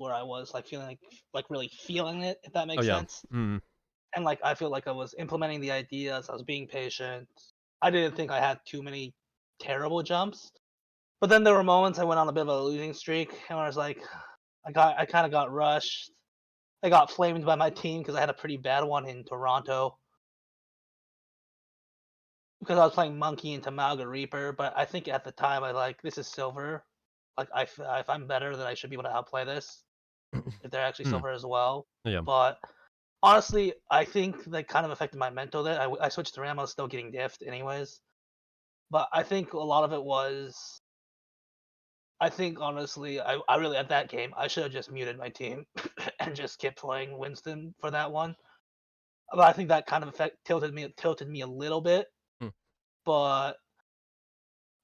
where I was like feeling like really feeling it, if that Oh makes yeah. sense. Mm. And like I feel like I was implementing the ideas, I was being patient. I didn't think I had too many terrible jumps. But then there were moments I went on a bit of a losing streak and I was like I kind of got rushed. I got flamed by my team because I had a pretty bad one in Toronto because I was playing Monkey into Malga Reaper. But I think at the time I like this is silver. Like if I'm better, then I should be able to outplay this if they're actually Mm. silver as well. Yeah. But honestly, I think that kind of affected my mental. That I switched to Ram. I was still getting diffed anyways. But I think a lot of it was. I think honestly, I really at that game I should have just muted my team and just kept playing Winston for that one. But I think that kind of tilted me a little bit. Mm. But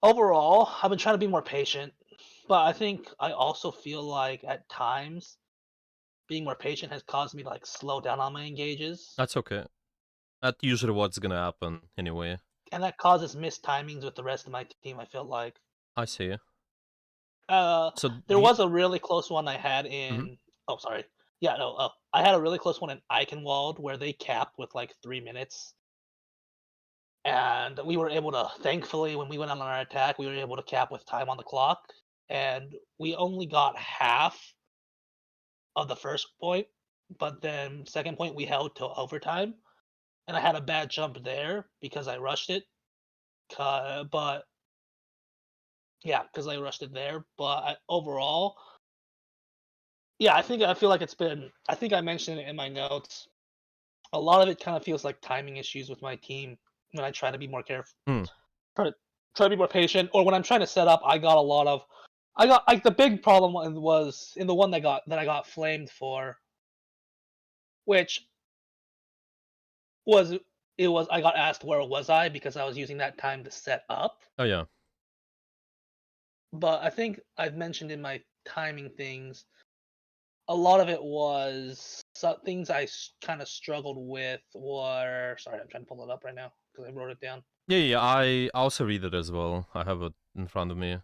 overall, I've been trying to be more patient. But I think I also feel like at times being more patient has caused me to like slow down on my engages, That's okay. That's usually what's gonna happen anyway. and that causes missed timings with the rest of my team. I feel like I see. uh, So there the was a really close one I had Mhm. in. Oh, sorry. Yeah, no. I had a really close one in Eichenwald where they capped with like 3 minutes, and we were able to. Thankfully, when we went on our attack, we were able to cap with time on the clock, and we only got half of the first point, but then second point we held till overtime, and I had a bad jump there because I rushed it. But yeah, because I rushed it there. But overall, yeah, I feel like it's been. I think I mentioned it in my notes. A lot of it kind of feels like timing issues with my team when I try to be more careful, Hmm. try to try to be more patient, or when I'm trying to set up. I got a lot of. I got like the big problem was in the one that I got flamed for, which was it was I got asked where was I because I was using that time to set up. Oh yeah. But I think I've mentioned in my timing things a lot of it was things I kind of struggled with were. Sorry, I'm trying to pull it up right now because I wrote it down. Yeah, yeah. I also read it as well. I have it in front of me.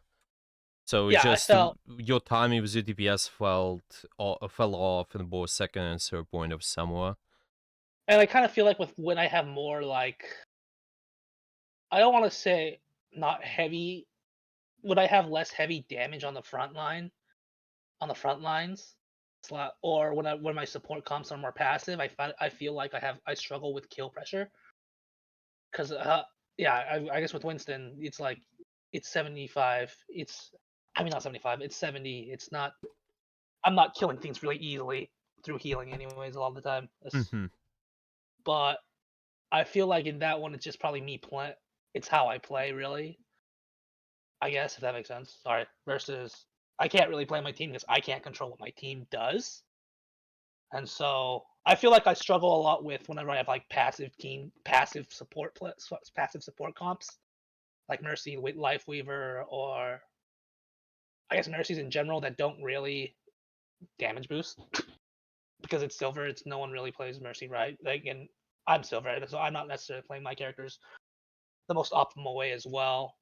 So it's Yeah, I just felt, your timing with your DPS fell off in both second and third point of Samoa. and I kind of feel like with when I have more like, I don't want to say not heavy. Would I have less heavy damage on the front line, on the front lines, or when my support comps are more passive, I feel like I struggle with kill pressure because yeah, I guess with Winston it's like it's 75. I mean not 75. It's 70. It's not. I'm not killing things really easily through healing anyways a lot of the time. Hmm. But I feel like in that one it's just probably me play. It's how I play really. I guess if that makes sense. Sorry. Versus I can't really play my team because I can't control what my team does. And so I feel like I struggle a lot with whenever I have like passive support comps like Mercy with Lifeweaver or I guess Mercies in general that don't really damage boost because it's silver. It's no one really plays Mercy right. Like, and I'm silver, so I'm not necessarily playing my characters the most optimal way as well.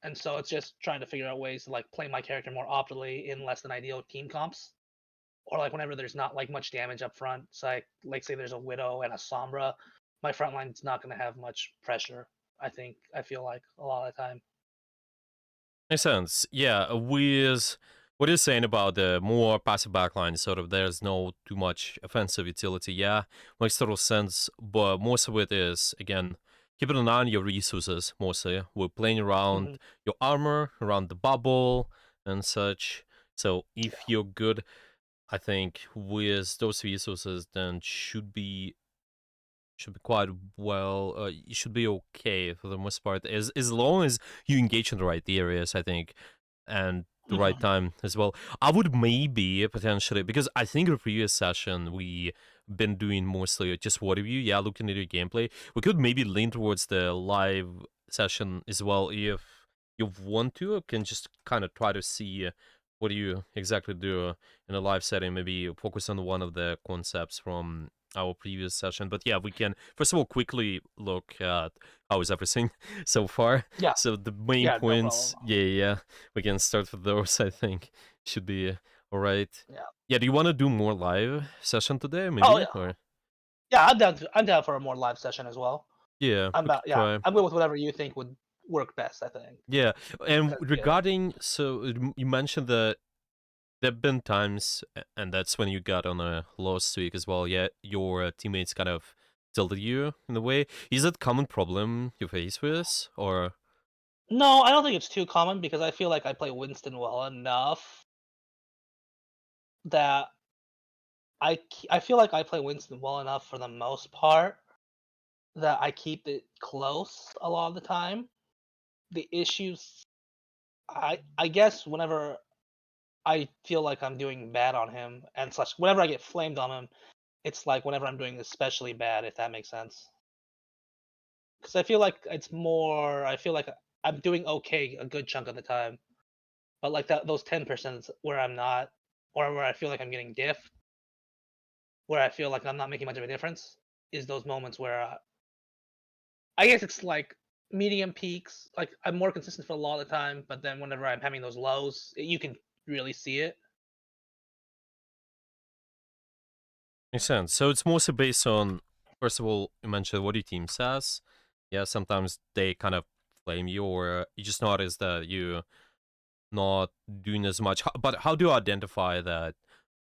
And so it's just trying to figure out ways to like play my character more optimally in less than ideal team comps. Or like whenever there's not like much damage up front. So like say there's a Widow and a Sombra, my front line's not gonna have much pressure, I feel like a lot of the time. Makes sense. Yeah, with what you're saying about the more passive backline, sort of there's no too much offensive utility. Yeah, makes total sense. But most of it is again keeping an eye on your resources. Mostly, we're playing around Hmm. your armor, around the bubble, and such. So if Yeah. you're good, I think with those resources, then should be quite well. You should be okay for the most part, as long as you engage in the right areas, I think, and the right Hmm. time as well. I would maybe potentially, because I think the previous session we been doing mostly just what review. Yeah, looking at your gameplay, we could maybe lean towards the live session as well if you want to. Can just kind of try to see. What do you exactly do in a live setting? Maybe focus on one of the concepts from our previous session. But yeah, we can first of all quickly look at how is everything so far. Yeah. So the main Yeah. No points, problem. yeah, we can start with those. I think should be All right. Yeah. Yeah. Do you want to do more live session today? Oh Maybe yeah, or yeah. I'm down for a more live session as well. yeah, we could Yeah. try. I'm good with whatever you think would work best. I think. Yeah. And 'Cause, yeah. regarding you mentioned that there've been times, and that's when you got on a loss streak as well. Yeah, your teammates kind of tilted you in a way. Is that common problem you face with this, or No, I don't think it's too common because I feel like I play Winston well enough that I feel like I play Winston well enough for the most part that I keep it close a lot of the time. The issues I guess whenever I feel like I'm doing bad on him and such whenever I get flamed on him, it's like whenever I'm doing especially bad, if that makes sense. Because I feel like I'm doing okay a good chunk of the time, but like those 10% where I'm not, or where I feel like I'm getting diff, where I feel like I'm not making much of a difference, is those moments where I guess it's like medium peaks. Like I'm more consistent for a lot of the time, but then whenever I'm having those lows, you can really see it. makes sense? So it's mostly based on, first of all, you mentioned what your team says. Yeah, sometimes they kind of flame you, or you just notice that you not doing as much. But how do you identify that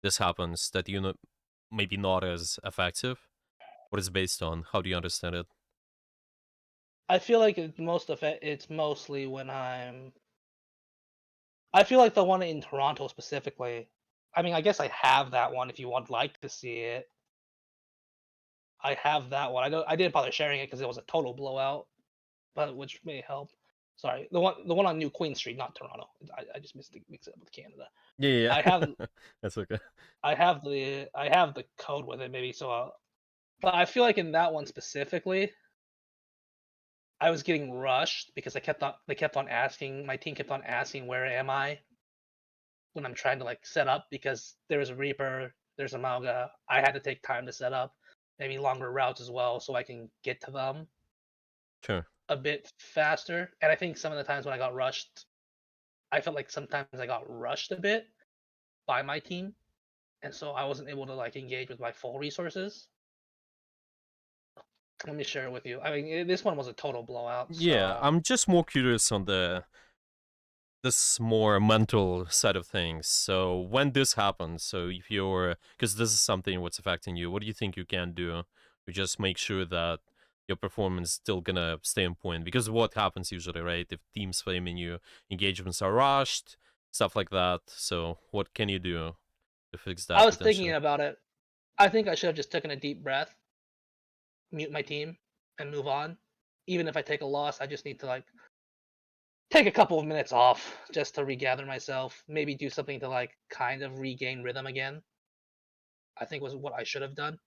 this happens? That you know maybe not as effective? What is it based on? How do you understand it? I feel like it's mostly when I feel like the one in Toronto specifically. I mean, I guess I have that one if you would like to see it. I have that one. I didn't bother sharing it because it was a total blowout, but which may help. Sorry, the one on New Queen Street, not Toronto. I just mix it up with Canada. Yeah, I have yeah. That's okay. I have the code with it maybe so. But I feel like in that one specifically, I was getting rushed because they kept on asking my team kept on asking where am I when I'm trying to like set up because there's a Reaper, there's a Mauga. I had to take time to set up, maybe longer routes as well, so I can get to them Sure. a bit faster. And I think some of the times when I got rushed, I felt like sometimes I got rushed a bit by my team, and so I wasn't able to like engage with my full resources. Let me share it with you. I mean, this one was a total blowout. Yeah, So I'm just more curious on this more mental side of things. So when this happens, so if you're because this is something what's affecting you, what do you think you can do to just make sure that your performance is still gonna stay on point? Because what happens usually, right? If teams flaming you, engagements are rushed, stuff like that. So what can you do to fix I that was thinking potentially? about it. I think I should have just taken a deep breath, mute my team, and move on. Even if I take a loss, I just need to like take a couple of minutes off just to regather myself. Maybe do something to like kind of regain rhythm again. I think was what I should have done.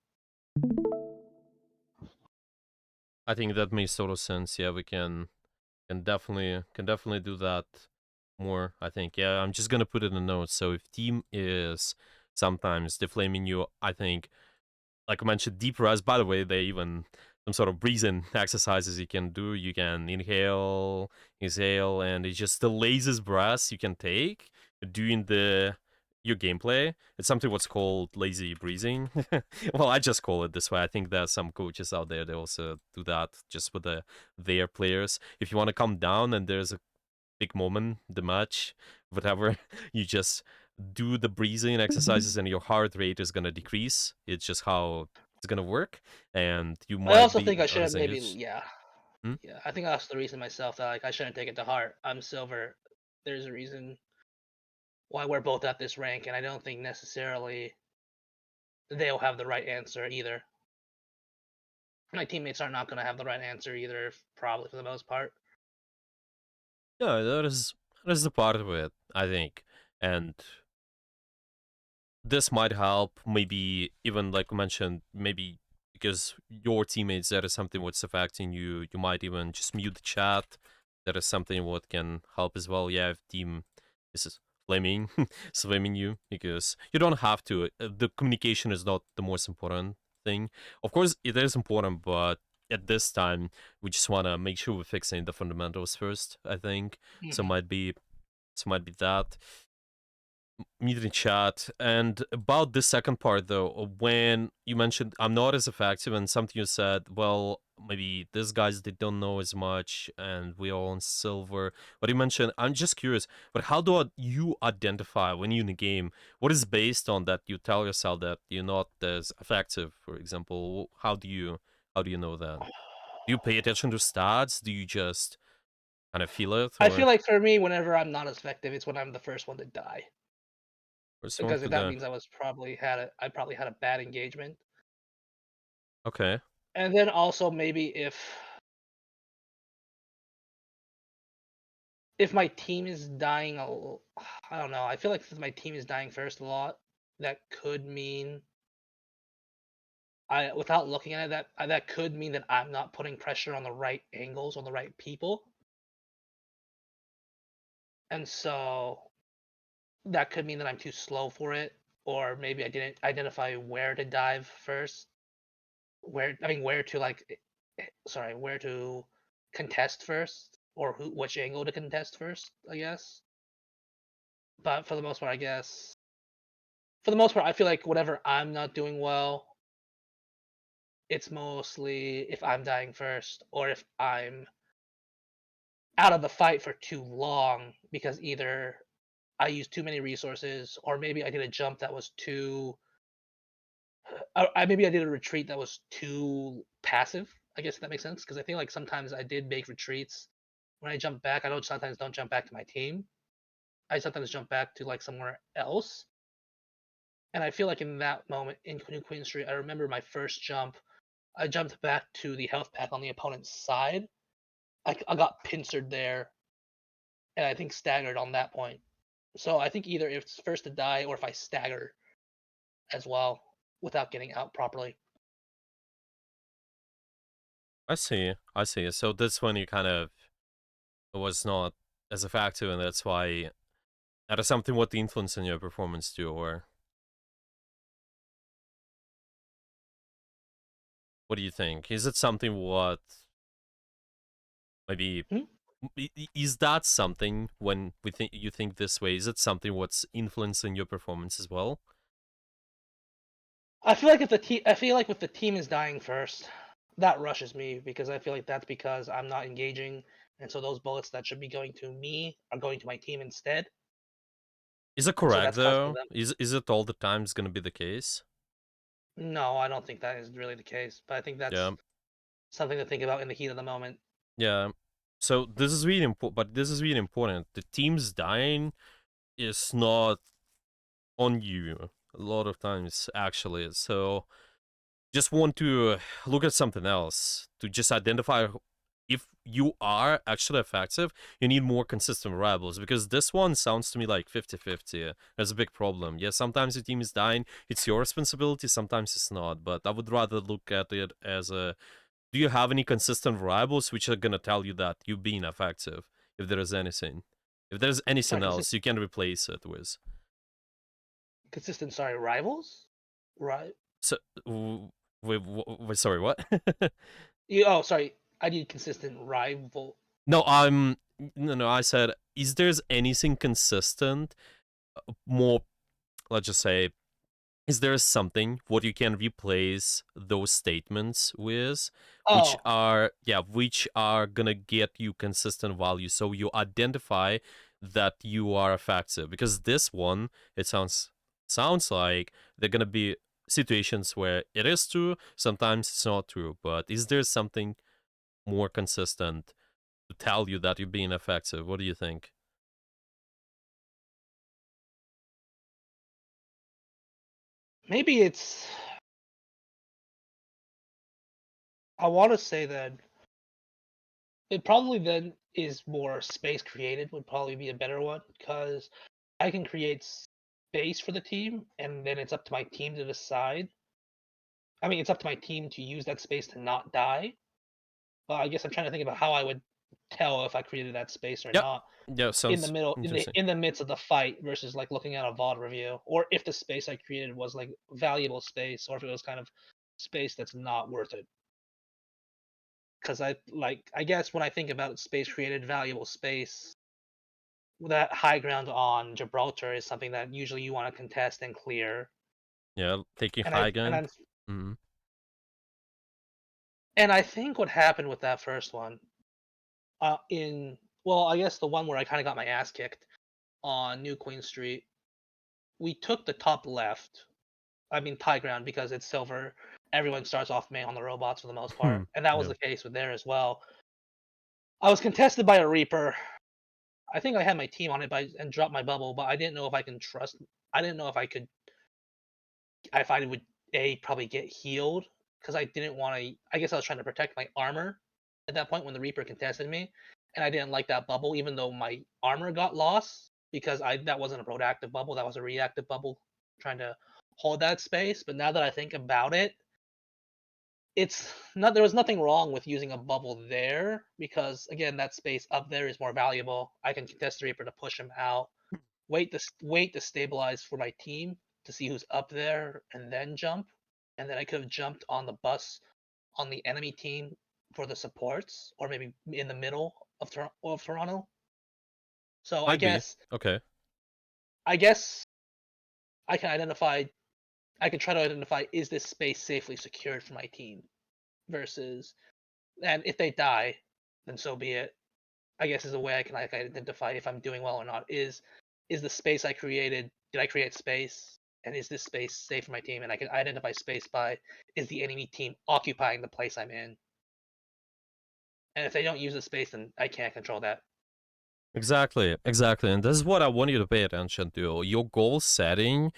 I think that makes total sense. Yeah, we can definitely do that more. I think. Yeah, I'm just gonna put it in the notes. So if team is sometimes deflaming you, I think like I mentioned, deep rest. By the way, they even some sort of breathing exercises you can do. You can inhale, exhale, and it's just the laziest breaths you can take during the your gameplay. It's something what's called lazy breathing. Well, I just call it this way. I think there's some coaches out there that also do that just with their players. If you want to calm down and there's a big moment, the match, whatever, you just do the breathing exercises and your heart rate is gonna decrease. It's just how it's gonna work, and you I might also be think I not should have as maybe engaged. yeah. Hmm? Yeah. I think that's the reason myself that like I shouldn't take it to heart. I'm silver. There's a reason why we're both at this rank, and I don't think necessarily they'll have the right answer either. My teammates are not going to have the right answer either, probably for the most part. Yeah, that is the part of it, I think, and this might help. Maybe even like I mentioned, maybe because your teammates that is something what's affecting you, you might even just mute the chat. That is something what can help as well. Yeah, if team is flaming slamming you because you don't have to. The communication is not the most important thing. Of course, it is important, but at this time, we just want to make sure we're fixing the fundamentals first. I think so. Hmm. Might be that. Meet in chat. And about the second part, though, when you mentioned I'm not as effective, and something you said, well, maybe these guys they don't know as much, and we are on silver. But you mentioned, I'm just curious, but how do you identify when you're in a game? What is based on that you tell yourself that you're not as effective? For example, how do you know that? Do you pay attention to stats? Do you just kind of feel it, I feel or like for me, whenever I'm not as effective, it's when I'm the first one to die. someone Because to if that the means I probably had a bad engagement. okay? And then also maybe if my team is dying I don't know. I feel like if my team is dying first a lot, that could mean I without looking at it, that could mean that I'm not putting pressure on the right angles on the right people. And so that could mean that I'm too slow for it, or maybe I didn't identify where to dive first. Where to sorry, where to contest first, or which angle to contest first, I guess. But for the most part, I feel like whenever I'm not doing well, it's mostly if I'm dying first, or if I'm out of the fight for too long because either I used too many resources, or maybe I did a jump that was too. Maybe I did a retreat that was too passive. I guess if that makes sense, because I feel like sometimes I did make retreats. When I jump back, I don't sometimes don't jump back to my team. I sometimes jump back to like somewhere else. And I feel like in that moment in New Queen Street, I remember my first jump. I jumped back to the health pack on the opponent's side. I got pincered there, and I think staggered on that point. So I think either if it's first to die or if I stagger as well without getting out properly. I see. I see. So that's when you kind of was not as effective, and that's why that is something what the influence in your performance too, or what do you think? Is it something what maybe Hmm? is that something when we think you think this way? Is it something what's influencing your performance as well? I feel like if the team is dying first, that rushes me because I feel like that's because I'm not engaging, and so those bullets that should be going to me are going to my team instead, Is it and so correct that's costing though? them. Is it all the times going to be the case? No, I don't think that is really the case, but I think Yeah. that's something to think about in the heat of the moment. Yeah. So this is really important, but this is really important. The team's dying is not on you a lot of times actually. So just want to look at something else to just identify if you are actually effective. You need more consistent variables, because this one sounds to me like 50-50. There's a big problem. Yeah, sometimes your team is dying, it's your responsibility, sometimes it's not, but I would rather look at it as a, do you have any consistent variables which are going to tell you that you're being effective? If there is anything, if there's anything Sorry, else you can replace it with. consistent. Sorry, rivals. Right. So wait, sorry, what? Sorry. I need consistent rival. No, no. I said, is there's anything consistent? More, let's just say, is there something what you can replace those statements with, which Oh, are which are gonna get you consistent value, so you identify that you are effective? Because this one, it sounds like they're gonna be situations where it is true, sometimes it's not true. But is there something more consistent to tell you that you're being effective? What do you think? maybe it's. I want to say that it probably then is more space created would probably be a better one because I can create space for the team, and then it's up to my team to decide. It's up to my team to use that space to not die. But I guess I'm trying to think about how I would tell if I created that space or Yep. not Yeah, in the sounds middle, interesting. in the midst of the fight versus like looking at a VOD review, or if the space I created was like valuable space, or if it was kind of space that's not worth it. Because I guess when I think about space created, valuable space, that high ground on Gibraltar is something that usually you want to contest and clear. Yeah, taking And high I and ground. I Mm-hmm. and I think what happened with that first one, in well, I guess the one where I kind of got my ass kicked on New Queen Street, we took the top left. I mean high ground because it's silver. Everyone starts off main on the robots for the most part, and that was Yeah. the case with there as well. I was contested by a Reaper. I think I had my team on it and dropped my bubble, but I didn't know if I can trust. I didn't know if I could, if I would probably get healed because I didn't want to. I guess I was trying to protect my armor at that point when the Reaper contested me, and I didn't like that bubble, even though my armor got lost because I that wasn't a proactive bubble, that was a reactive bubble trying to hold that space. But now that I think about it, it's not there was nothing wrong with using a bubble there because again that space up there is more valuable. I can contest the Reaper to push him out, wait to stabilize for my team to see who's up there and then jump. And then I could have jumped on the bus on the enemy team for the supports or maybe in the middle of Toronto. So Might be. Okay. I guess I can identify I can try to identify is this space safely secured for my team versus and if they die, then so be it. I guess is a way I can like identify if I'm doing well or not. Is the space I created? Did I create space? And is this space safe for my team? And I can identify space by is the enemy team occupying the place I'm in? And if they don't use the space, then I can't control that. Exactly. Exactly. And this is what I want you to pay attention to. Your goal setting,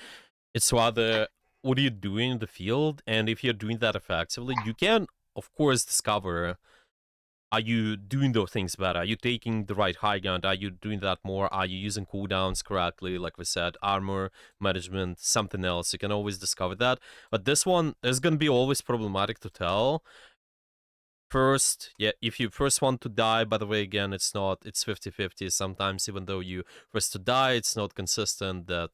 it's rather what are you doing in the field, and if you're doing that effectively, you can, of course, discover. Are you doing those things better? Are you taking the right high ground? Are you doing that more? Are you using cooldowns correctly? Like we said, armor management, something else. You can always discover that. But this one is going to be always problematic to tell. First, yeah, if you first want to die, by the way, again, it's 50-50. Sometimes, even though you first to die, it's not consistent that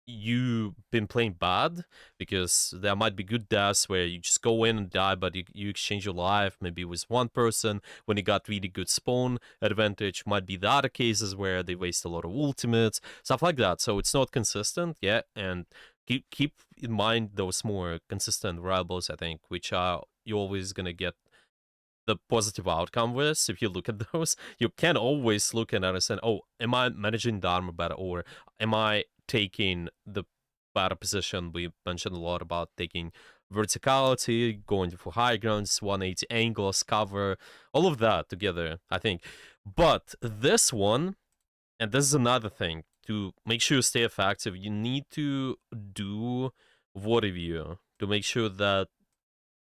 you've been playing bad because there might be good deaths where you just go in and die, but you exchange your life maybe with one person when you got really good spawn advantage. Might be the other cases where they waste a lot of ultimates, stuff like that. So it's not consistent, yeah, and keep in mind those more consistent variables, I think, which are you're always gonna get the positive outcome with. If you look at those, you can always look and understand, oh, am I managing the armor better, or am I taking the better position? We mentioned a lot about taking verticality, going for high grounds, 180 angles, cover, all of that together, I think. But this one, and this is another thing, to make sure you stay effective, you need to do what review to make sure that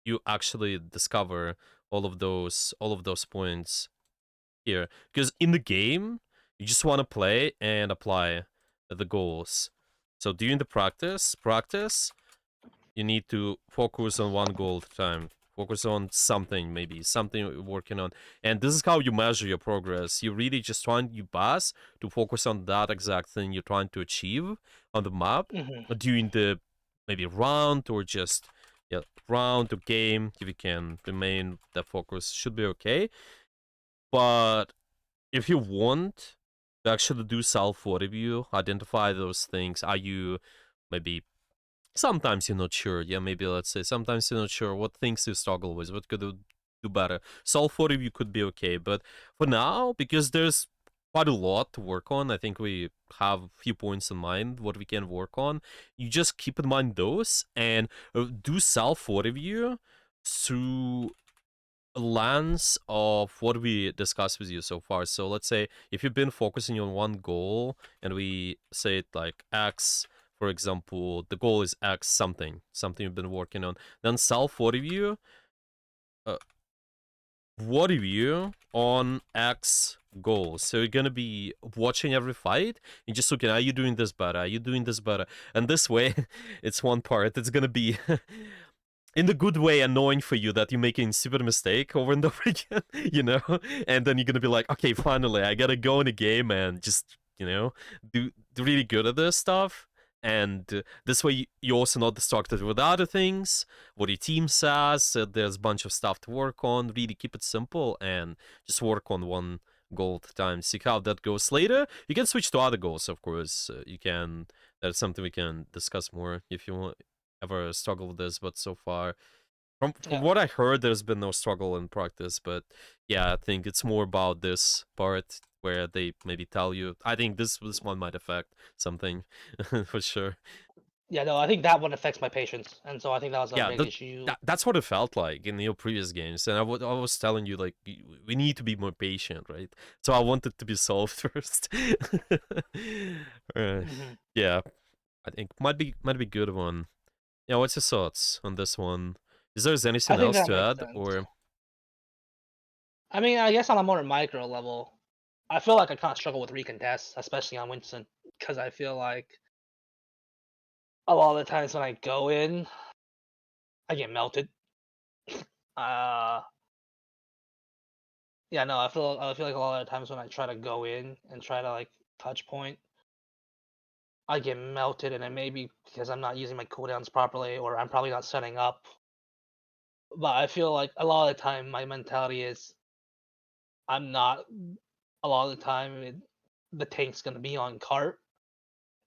you actually discover all of those points here, because in the game you just want to play and apply the goals. So during the practice you need to focus on one goal at a time, focus on something, maybe something you're working on, and this is how you measure your progress. You really just trying your best to focus on that exact thing you're trying to achieve on the map Hmm. during the maybe round, or just yeah, round or game. If you can remain that focus, should be okay. But if you want to actually do self review, identify those things. Are you maybe sometimes you're not sure? Yeah, maybe let's say sometimes you're not sure what things you struggle with, what could you do better. Self review could be okay, but for now, because there's quite a lot to work on, I think we have a few points in mind what we can work on. You just keep in mind those and do self review through lens of what we discussed with you so far. So let's say if you've been focusing on one goal and we say it like X, for example, the goal is X something you've been working on, then self uh, what review on X goals. So you're gonna be watching every fight and just looking, are you doing this better? Are you doing this better? And this way, it's one part. It's gonna be in the good way annoying for you that you're making stupid mistake over and over again, and then you're gonna be like, okay, finally I gotta go in the game and just do really good at this stuff. And this way you're also not distracted with other things, what your team says. There's a bunch of stuff to work on. Really keep it simple and just work on one gold time. See how that goes later. You can switch to other goals, of course. You can. That's something we can discuss more if you want ever struggle with this. But so far, from Yeah. what I heard, there's been no struggle in practice. But yeah, I think it's more about this part where they maybe tell you. I think this one might affect something for sure. Yeah, no, I think that one affects my patience, and so I think that was a Yeah, big issue. that's what it felt like in your previous games, and I was telling you like we need to be more patient, right? So I wanted to be solved first. uh, Hmm. yeah, I think might be good one. Yeah, what's your thoughts on this one? Is there I anything think else that to makes add, sense. or I mean, I guess on a more micro level, I feel like I kind of struggle with recontests, especially on Winston, because I feel like a lot of the times when I go in, I get melted. Uh, yeah, no, I feel like a lot of the times when I try to go in and try to like touch point, I get melted, and it may be because I'm not using my cooldowns properly, or I'm probably not setting up. But I feel like a lot of the time my mentality is I'm not. A lot of the time, the tank's gonna be on cart,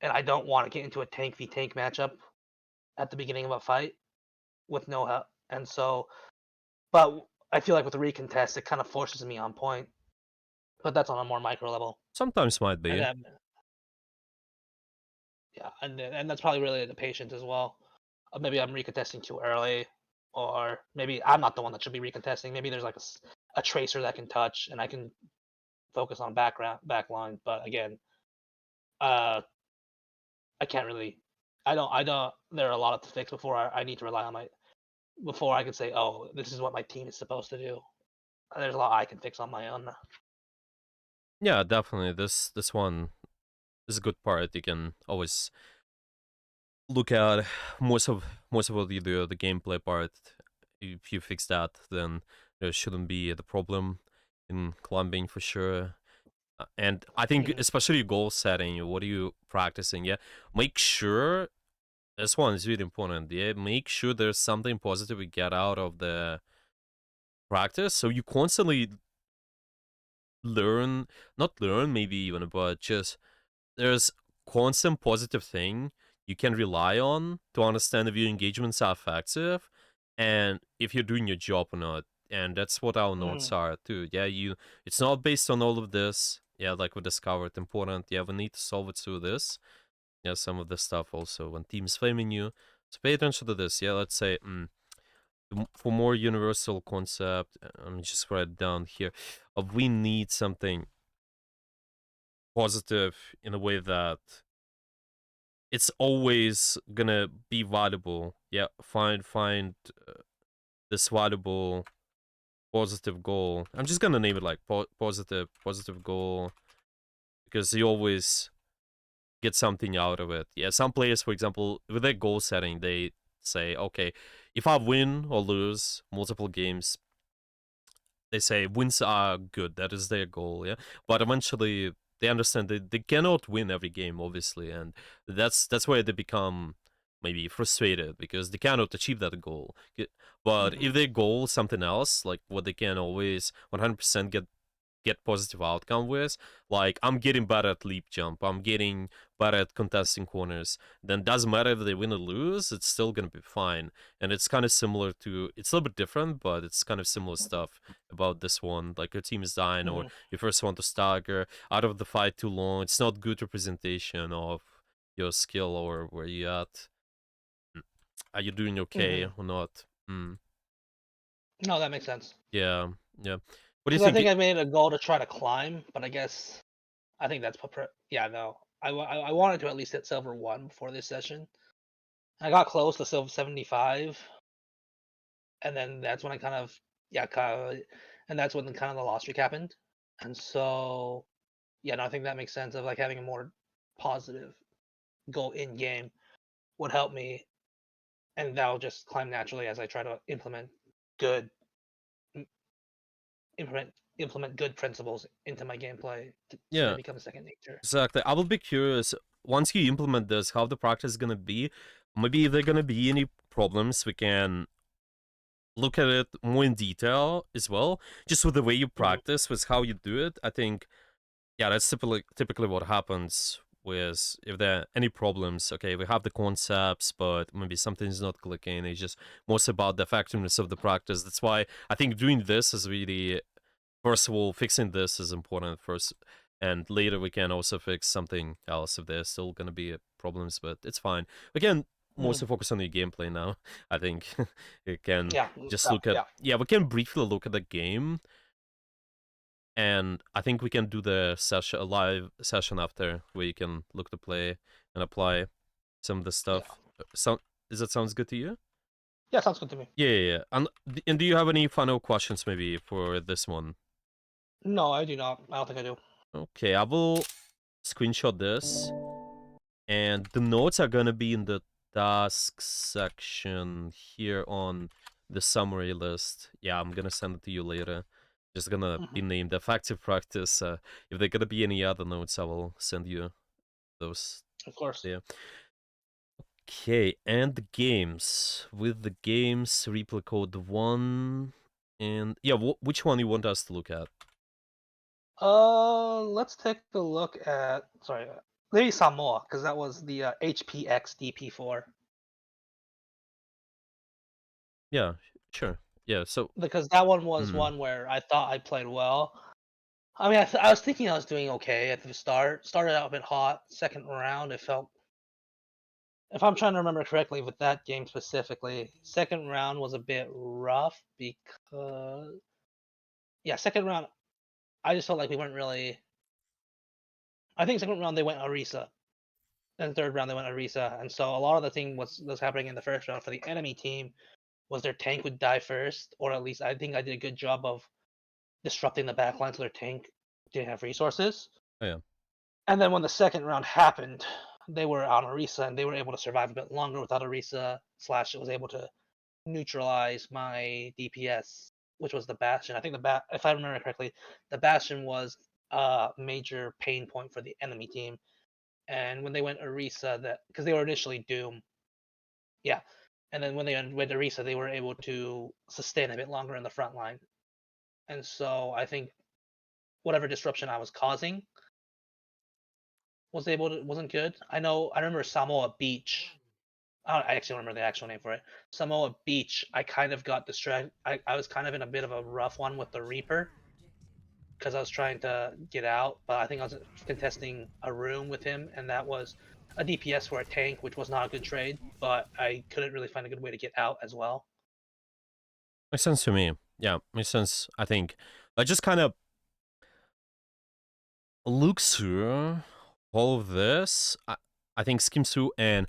and I don't want to get into a tank v tank matchup at the beginning of a fight with no help. And so, but I feel like with the recontest, it kind of forces me on point. But that's on a more micro level. sometimes might And be? then, yeah, and that's probably really the patience as well. Maybe I'm recontesting too early, or maybe I'm not the one that should be recontesting. Maybe there's like a tracer that can touch, and I can focus on backline. But again, uh, I can't really. I don't. There are a lot to fix before I need to rely on my. Before I can say, oh, this is what my team is supposed to do. There's a lot I can fix on my own. Yeah, definitely. This one is a good part. You can always look at most of what you do, the gameplay part. If you fix that, then there shouldn't be the problem in climbing for sure. And I think Mhm. especially goal setting, what are you practicing? Yeah, make sure this one is really important. Yeah, make sure there's something positive you get out of the practice, so you constantly learn, not learn maybe even, but just there's constant positive thing you can rely on to understand if your engagements are effective and if you're doing your job or not. And that's what our notes Mhm. are too. Yeah, it's not based on all of this. Yeah, like we discovered important. Yeah, we need to solve it through this. Yeah, some of the stuff also when teams flaming you. So pay attention to this. Yeah, let's say for more universal concept, let me just write it down here. We need something positive in a way that it's always gonna be valuable. Yeah, find this valuable positive goal. I'm just gonna name it like positive goal because you always get something out of it. Yeah, some players, for example, with their goal setting, they say, okay, if I win or lose multiple games, they say wins are good. That is their goal. Yeah, but eventually they understand that they cannot win every game, obviously, and that's where they become maybe frustrated because they cannot achieve that goal. But if Mhm. their goal is something else, like what they can always 100% get positive outcome with, like I'm getting better at leap jump, I'm getting better at contesting corners, then doesn't matter if they win or lose, it's still gonna be fine. And it's kind of similar to, it's a little bit different, but it's kind of similar stuff about this one. Like your team is dying or Mhm. you first want to stagger out of the fight too long, it's not good representation of your skill or where you at. Mm. Are you doing okay Mhm. or not? No, that makes sense. Yeah, yeah. What do you Because I think? think I made it a goal to try to climb, but I guess I think that's yeah, no. I wanted to at least hit silver 1 before this session. I got close to silver 75, and then that's when I kind of yeah, and that's when kind of the loss streak happened. And so yeah, no, I think that makes sense of like having a more positive goal in game would help me, and that'll just climb naturally as I try to good m- implement good principles into my gameplay so they Yeah, become second nature. exactly. I will be curious once you implement this, how the practice is gonna be. Maybe if there gonna be any problems, we can look at it more in detail as well, just with the way you Mhm. practice, with how you do it. I think, yeah, that's typically what happens with if there are any problems. Okay, we have the concepts, but maybe something's not clicking. It's just most about the effectiveness of the practice. That's why I think doing this is really, first of all, fixing this is important first, and later we can also fix something else if there's still gonna be problems. But it's fine. We can Mhm. mostly focus on the gameplay now. I think we can Yeah. just Yeah. look at, Yeah. yeah, we can briefly look at the game, and I think we can do the session, a live session after, where you can look to play and apply some of the Yeah. stuff. So, does that sounds good to you? Yeah. Sounds good to me. Yeah, yeah, yeah. And do you have any final questions maybe for this one? No, I do not. I don't think I do. Okay, I will screenshot this, and the notes are gonna be in the task section here on the summary list. Yeah, I'm gonna send it to you later. Just gonna Mhm. be named effective practice. If there gonna be any other notes, I will send you those Of course. there. Okay, and the games. With the games, replay code 1, and yeah, which one you want us to look at? Let's take a look at maybe Samoa because that was the HPX DP4 Yeah, sure. Yeah, so. because that one was Mhm. one where I thought I played well. I mean, I was thinking I was doing okay at the start. Started out a bit hot. Second round, it felt. If I'm trying to remember correctly, with that game specifically, second round was a bit rough because yeah, second round I just felt like we weren't really. I think second round they went Arisa, and third round they went Arisa, and so a lot of the thing was happening in the first round for the enemy team was their tank would die first, or at least I think I did a good job of disrupting the backline so their tank didn't have resources. Oh, yeah. And then when the second round happened, they were on Orisa and they were able to survive a bit longer without Orisa. Slash, it was able to neutralize my DPS, which was the Bastion. I think if I remember correctly, the Bastion was a major pain point for the enemy team. And when they went Orisa, that because they were initially Doom, yeah. And then when they went Orisa, they were able to sustain a bit longer in the front line. And so I think whatever disruption I was causing wasn't good. I remember Samoa Beach. I actually don't remember the actual name for it. Samoa Beach. I kind of got distracted. I was kind of in a bit of a rough one with the Reaper because I was trying to get out, but I think I was contesting a room with him, and that was a DPS for a tank, which was not a good trade. But I couldn't really find a good way to get out as well. Makes sense to me. Yeah, makes sense. I think I just kind of look through all of this. I think skim through, and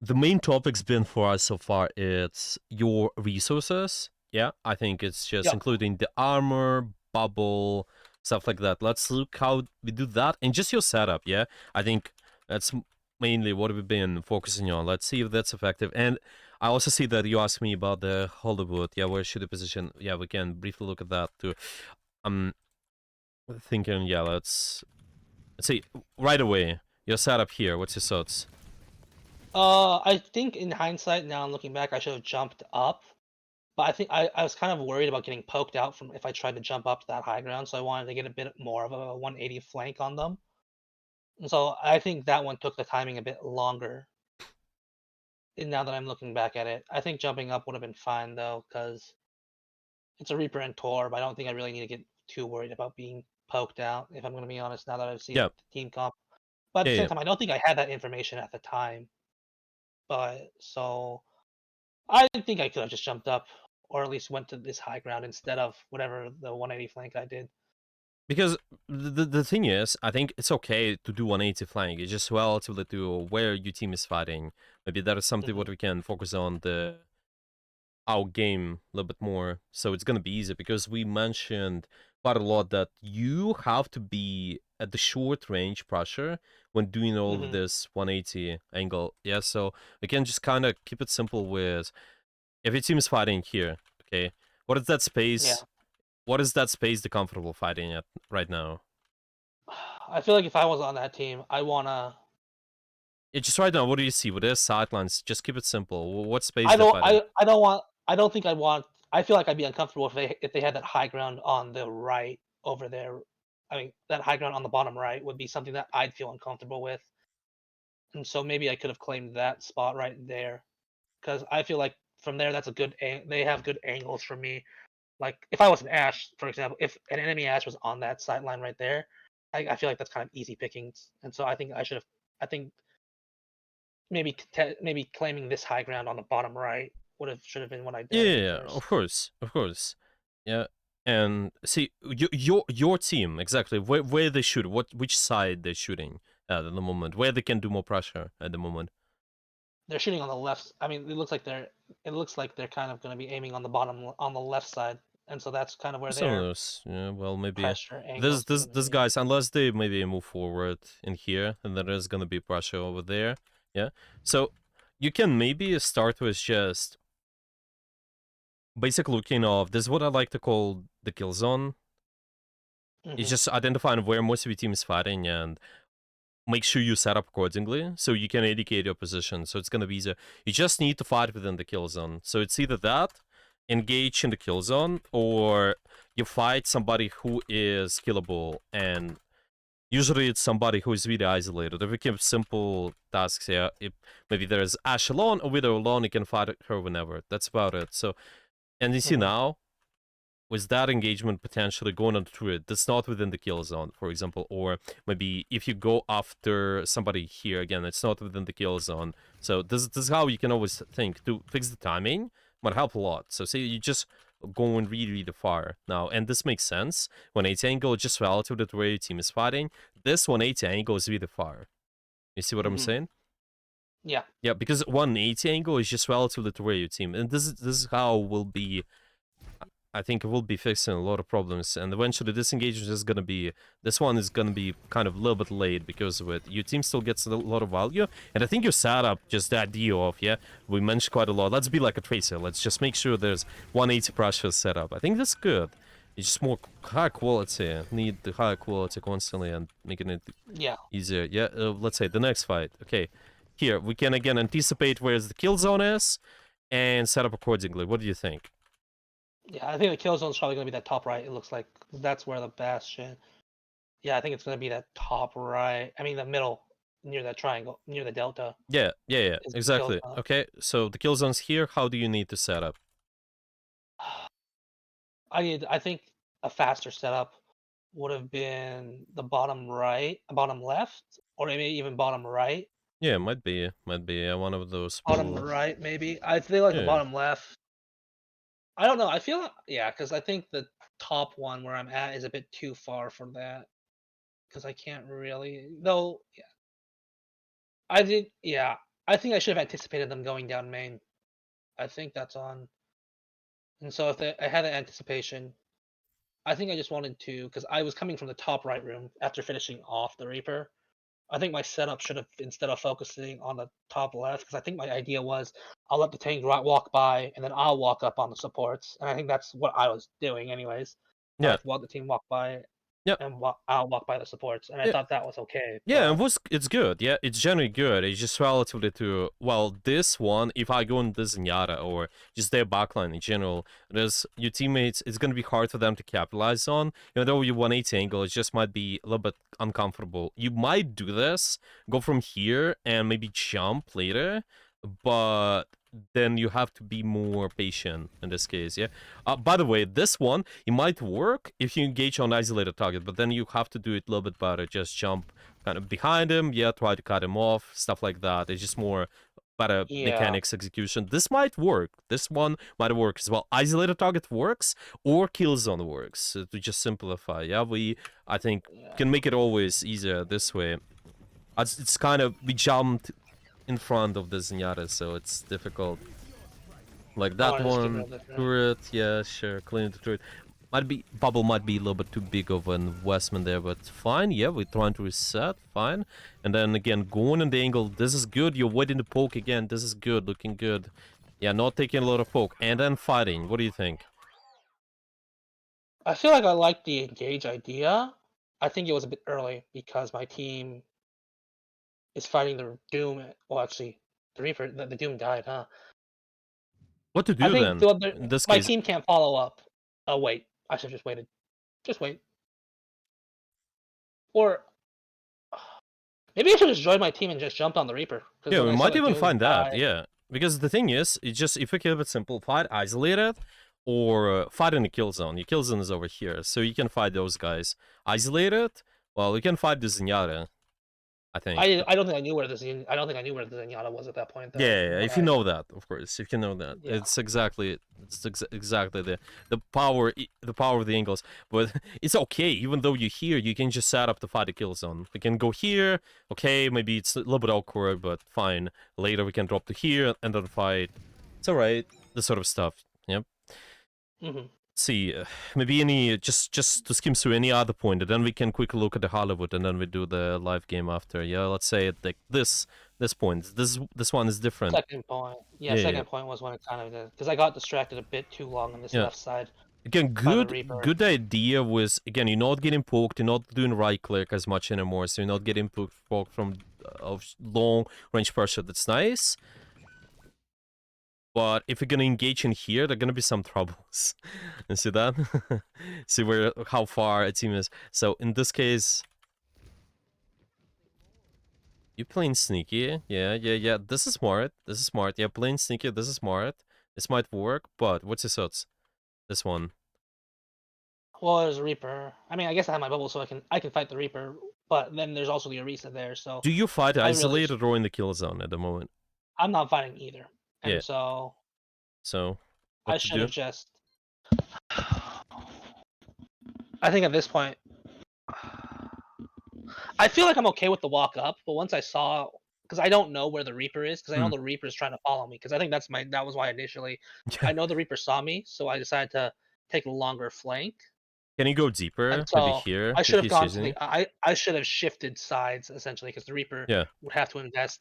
the main topic's been for us so far. It's your resources. Yeah, I think it's just Yep. including the armor, bubble, stuff like that. Let's look how we do that, and just your setup. Yeah, I think that's mainly what we've been focusing on. Let's see if that's effective. And I also see that you asked me about the Hollywood. Yeah, where should the position? Yeah, we can briefly look at that too. I'm thinking. Yeah, let's see right away. Your setup here. What's your thoughts? I think in hindsight, now I'm looking back, I should have jumped up. But I think I was kind of worried about getting poked out from if I tried to jump up to that high ground, so I wanted to get a bit more of a 180 flank on them. And so I think that one took the timing a bit longer. And now that I'm looking back at it, I think jumping up would have been fine though, because it's a Reaper and Tor, but I don't think I really need to get too worried about being poked out, if I'm going to be honest, now that I've seen Yeah, the team comp. But at yeah, the same yeah. time, I don't think I had that information at the time. But so I think I could have just jumped up, or at least went to this high ground instead of whatever the 180 flank I did. Because the thing is, I think it's okay to do 180 flank. It's just relatively to where your team is fighting. Maybe that is something Hmm. what we can focus on the our game a little bit more. So it's gonna be easy because we mentioned quite a lot that you have to be at the short range pressure when doing all of Hmm. this 180 angle. Yeah, so we can just kind of keep it simple with if your team is fighting here, okay, what is that Yeah. space? What is that space they're comfortable fighting at right now? I feel like if I was on that team, I wanna. Yeah, just right now, what do you see? What is sidelines? Just keep it simple. What space I they're don't. fighting? I don't want. I don't think I want. I feel like I'd be uncomfortable if they had that high ground on the right over there. I mean, that high ground on the bottom right would be something that I'd feel uncomfortable with, and so maybe I could have claimed that spot right there, because I feel like from there that's a good they have good angles for me. Like, if I was an Ashe, for example, if an enemy Ashe was on that sideline right there, I feel like that's kind of easy pickings, and so I think I think maybe claiming this high ground on the bottom right should have been what Yeah, I yeah, did yeah, first. of course. Yeah, and see your team exactly where they shoot, which side they're shooting at the moment, where they can do more pressure at the moment. They're shooting on the left. I mean, it looks like they're kind of going to be aiming on the left side, and so that's kind of where Some of their those, yeah. Well, maybe pressure this angles are this going to this be. guys, unless they maybe move forward in here, and there is gonna be pressure over there. Yeah, so you can maybe start with just basic looking of this is what I like to call the kill zone. It's Hmm. just identifying where most of your team is fighting and make sure you set up accordingly so you can indicate your position. So it's gonna be easier. You just need to fight within the kill zone. So it's either that, engage in the kill zone, or you fight somebody who is killable. And usually it's somebody who is really isolated. If we keep simple tasks here, if maybe there's Ashe alone or Widow alone, you can fight her whenever. That's about it. So, and you see Hmm. now, with that engagement potentially going on through it that's not within the kill zone, for example, or maybe if you go after somebody here again, it's not within the kill zone. So this is how you can always think to fix the timing might help a lot. So say you just going really, really far now, and this makes sense. 180 angle is just relative to where your team is fighting. This 180 angle is really far. You see what I'm Hmm. saying? Yeah. Yeah, because 180 angle is just relative to where your team, and this is how will be I think it will be fixing a lot of problems, and eventually this engagement is gonna be, this one is gonna be kind of a little bit late because of it. Your team still gets a lot of value, and I think your setup, just the idea of, yeah, we mentioned quite a lot, let's be like a tracer, let's just make sure there's 180 pressure setup. I think that's good. It's just more high quality, need the high quality constantly and making it Yeah. easier. Yeah, let's say the next fight. Okay, here, we can again anticipate where the kill zone is and set up accordingly. What do you think? Yeah. I think the kill zone's probably going to be that top right. It looks like that's where the bastion. Yeah, I think it's going to be that top right. I mean, the middle near that triangle, near the delta Yeah, yeah, yeah, is the kill exactly. zone. Okay, so the kill zone's here. How do you need to set up? I think a faster setup would have been the bottom right, bottom left, or maybe even bottom right. Yeah, might be one of those Bottom pull. right, maybe. I feel like the Yeah, bottom left. I don't know. I feel yeah, because I think the top one where I'm at is a bit too far for that. Because I can't really though. Yeah, I did. Yeah, I think I should have anticipated them going down main. I think that's on. And so I had an anticipation, I think I just wanted to because I was coming from the top right room after finishing off the Reaper. I think my setup should have instead of focusing on the top left, because I think my idea was I'll let the tank walk by and then I'll walk up on the supports, and I think that's what I was doing anyways. I yeah, like to let the team walk by yeah, and I'll walk by the supports, and I yeah. thought that was okay. Yeah, But it's good. Yeah, it's generally good. It's just relatively to, well, this one, if I go in this Zenyatta or just their backline in general, there's your teammates, it's gonna be hard for them to capitalize on. Even though you 180 angle, it just might be a little bit uncomfortable. You might do this, go from here and maybe jump later, but then you have to be more patient in this case, yeah? By the way, this one, it might work if you engage on isolated target, but then you have to do it a little bit better. Just jump kind of behind him, yeah, try to cut him off, stuff like that. It's just more better yeah, mechanics execution. This might work. This one might work as well. Isolated target works or kill zone works to just simplify. Yeah, I think yeah, can make it always easier this way. It's kind of we jumped in front of the Zenyatta, so it's difficult. Like I that want to just get rid one, of this. Right? turret, yeah, sure, clean the turret. Might be bubble might be a little bit too big of an investment there, but fine. Yeah, we're trying to reset, fine. And then again, going in the angle. This is good. You're waiting to poke again. This is good, looking good. Yeah, not taking a lot of poke and then fighting. What do you think? I feel like I like the engage idea. I think it was a bit early because my team is fighting the Doom. Well, actually, the Reaper, the Doom died, huh? What to I do think then? the other In this my case, team can't follow up. Oh wait, I should have just waited. Just wait. Or maybe I should just join my team and just jump on the Reaper. Because yeah, then we I saw might the even Doom find that. die. Yeah, because the thing is, it's just if we keep it simple, fight isolated or fight in the kill zone. Your kill zone is over here, so you can fight those guys. Isolated, well, you can fight the Zenyatta, I think. I don't think I knew where I don't think I knew where the Zenyatta was at that point though. Yeah, From what if you I know that, of course, if you know that, yeah. it's exactly the power the power of the angles. But it's okay, even though you're here, you can just set up to fight the kill zone. We can go here, okay, maybe it's a little bit awkward, but fine. Later we can drop to here and then fight. It's alright, this sort of stuff. Yep. Hmm. See, maybe any just to skim through any other point, and then we can quickly look at the Hollywood, and then we do the live game after. Yeah, let's say it like this point. This one is different. Second point. Yeah, Yeah. second point was when it kind of because I got distracted a bit too long on this Yeah. left side Again, by the Reaper. good idea was again you're not getting poked, you're not doing right click as much anymore, so you're not getting poked from of long range pressure. That's nice. But if you're gonna engage in here, there are gonna be some troubles. You see that? See how far a team is. So in this case, you're playing sneaky. Yeah. This is smart. This is smart. Yeah, playing sneaky. This is smart. This might work, but what's your thoughts? This one. Well, there's a Reaper. I mean, I guess I have my bubble, so I can fight the Reaper. But then there's also the Orisa there, so Do you fight I really isolated or in the kill zone at the moment? I'm not fighting either, Yeah. and so So, I what to should do? have just. I think at this point, I feel like I'm okay with the walk up, but once I saw, because I don't know where the Reaper is, because I know Hmm. the Reaper is trying to follow me, because I think that was why initially Yeah. I know the Reaper saw me, so I decided to take a longer flank, Can you go and deeper? Maybe so here I should if have he's gone to using the it. I should have shifted sides essentially, because the Reaper Yeah. would have to invest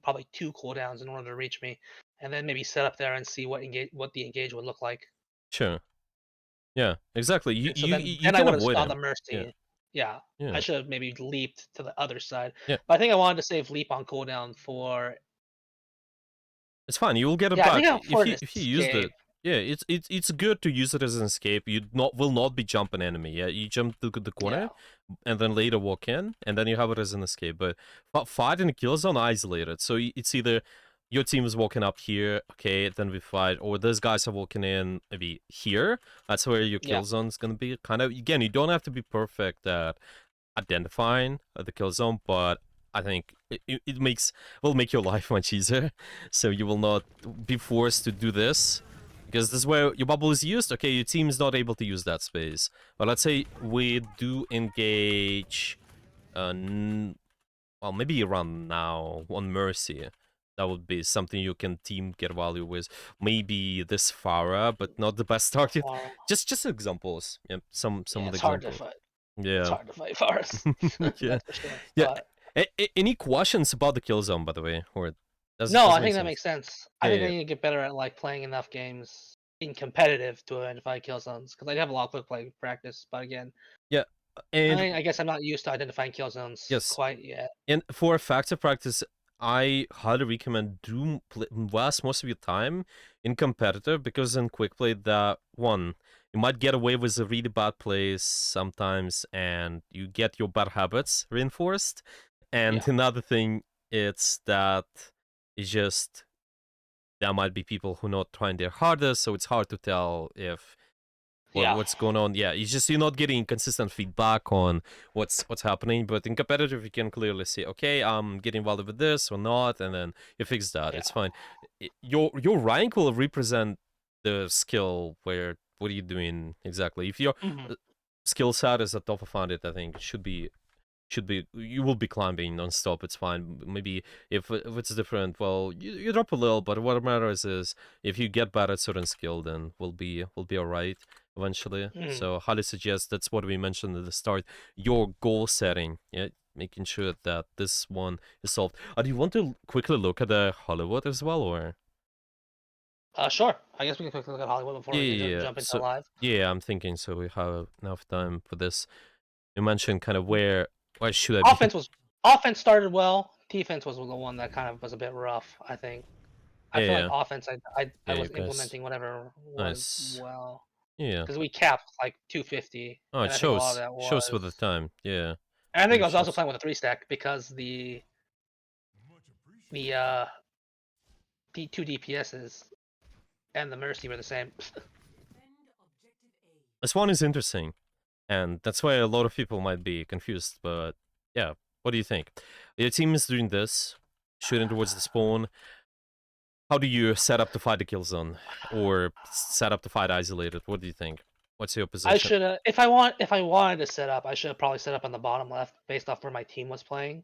probably two cooldowns in order to reach me, and then maybe set up there and see what the engage would look like. Sure. Yeah. Exactly. You And so you then you then I can would have avoid saw the him. Yeah. Mercy. Yeah, I Yeah. should have maybe leaped to the other side. Yeah. But I think I wanted to save leap on cooldown for It's fine. You will get it yeah, I back think if for an you use the. escape. Yeah, it's good to use it as an escape. You will not be jumping enemy. Yeah, you jump to the Yeah. corner, and then later walk in, and then you have it as an escape. But fight in the kill zone isolated. So it's either your team is walking up here, okay, then we fight, or those guys are walking in maybe here. That's where your Yeah. kill zone is gonna be. Kind of again, you don't have to be perfect at identifying the kill zone, but I think it will make your life much easier. So you will not be forced to do this because this is where your bubble is used. Okay, your team is not able to use that space. But let's say we do engage, well, maybe around now on Mercy. That would be something you can team get value with. Maybe this Farah, but not the best target. Just examples. Yeah, some Yeah, of the it's hard to examples. fight. It's Yeah. hard to fight Forest. Yeah. That's for sure. Yeah. But Any questions about the kill zone, by the way, or no, does I it make think that sense? makes sense. I Yeah, think I yeah, need to get better at like playing enough games in competitive to identify kill zones because I have a lot of quick play practice. But again, yeah. And I guess I'm not used to identifying kill zones yes, quite yet. and for effective practice, I highly recommend invest most of your time in competitive because in quick play, that one you might get away with a really bad plays sometimes, and you get your bad habits reinforced. And Yeah. another thing, it's that it's just there might be people who are not trying their hardest, so it's hard to tell if Yeah. what's going on. Yeah, it's just you're not getting consistent feedback on what's happening. But in competitive, you can clearly see, okay, I'm getting involved with this or not, and then you fix that. Yeah. It's fine. Your rank will represent the skill where what are you doing exactly. If your Mhm. skill set is at top of 100, I think it should be you will be climbing non-stop. It's fine. Maybe if it's different, well, you drop a little, but what matters is if you get better at certain skill, then we'll be all right eventually. Mhm. So highly suggest that's what we mentioned at the start. Your goal setting, yeah, making sure that this one is solved. Do you want to quickly look at the Hollywood as well, or? Sure. I guess we can quickly look at Hollywood before we Yeah. jump into So live. yeah, I'm thinking so. We have enough time for this. You mentioned kind of where should I be? Offense started well. Defense was the one that kind of was a bit rough, I think. I Yeah, feel like yeah, offense, I yeah. You was guys, implementing whatever was nice. well, Yeah. because we capped like 250, Oh, it and I think a lot of shows. that Shows with was. the time. Yeah, And I think really I was also shows. playing with a three stack because the two DPSs and the Mercy were the same. This one is interesting, and that's why a lot of people might be confused. But yeah, what do you think? Your team is doing this, shooting towards the spawn. How do you set up to fight the kill zone, or set up to fight isolated? What do you think? What's your I position? should have, if I wanted to set up, I should have probably set up on the bottom left based off where my team was playing.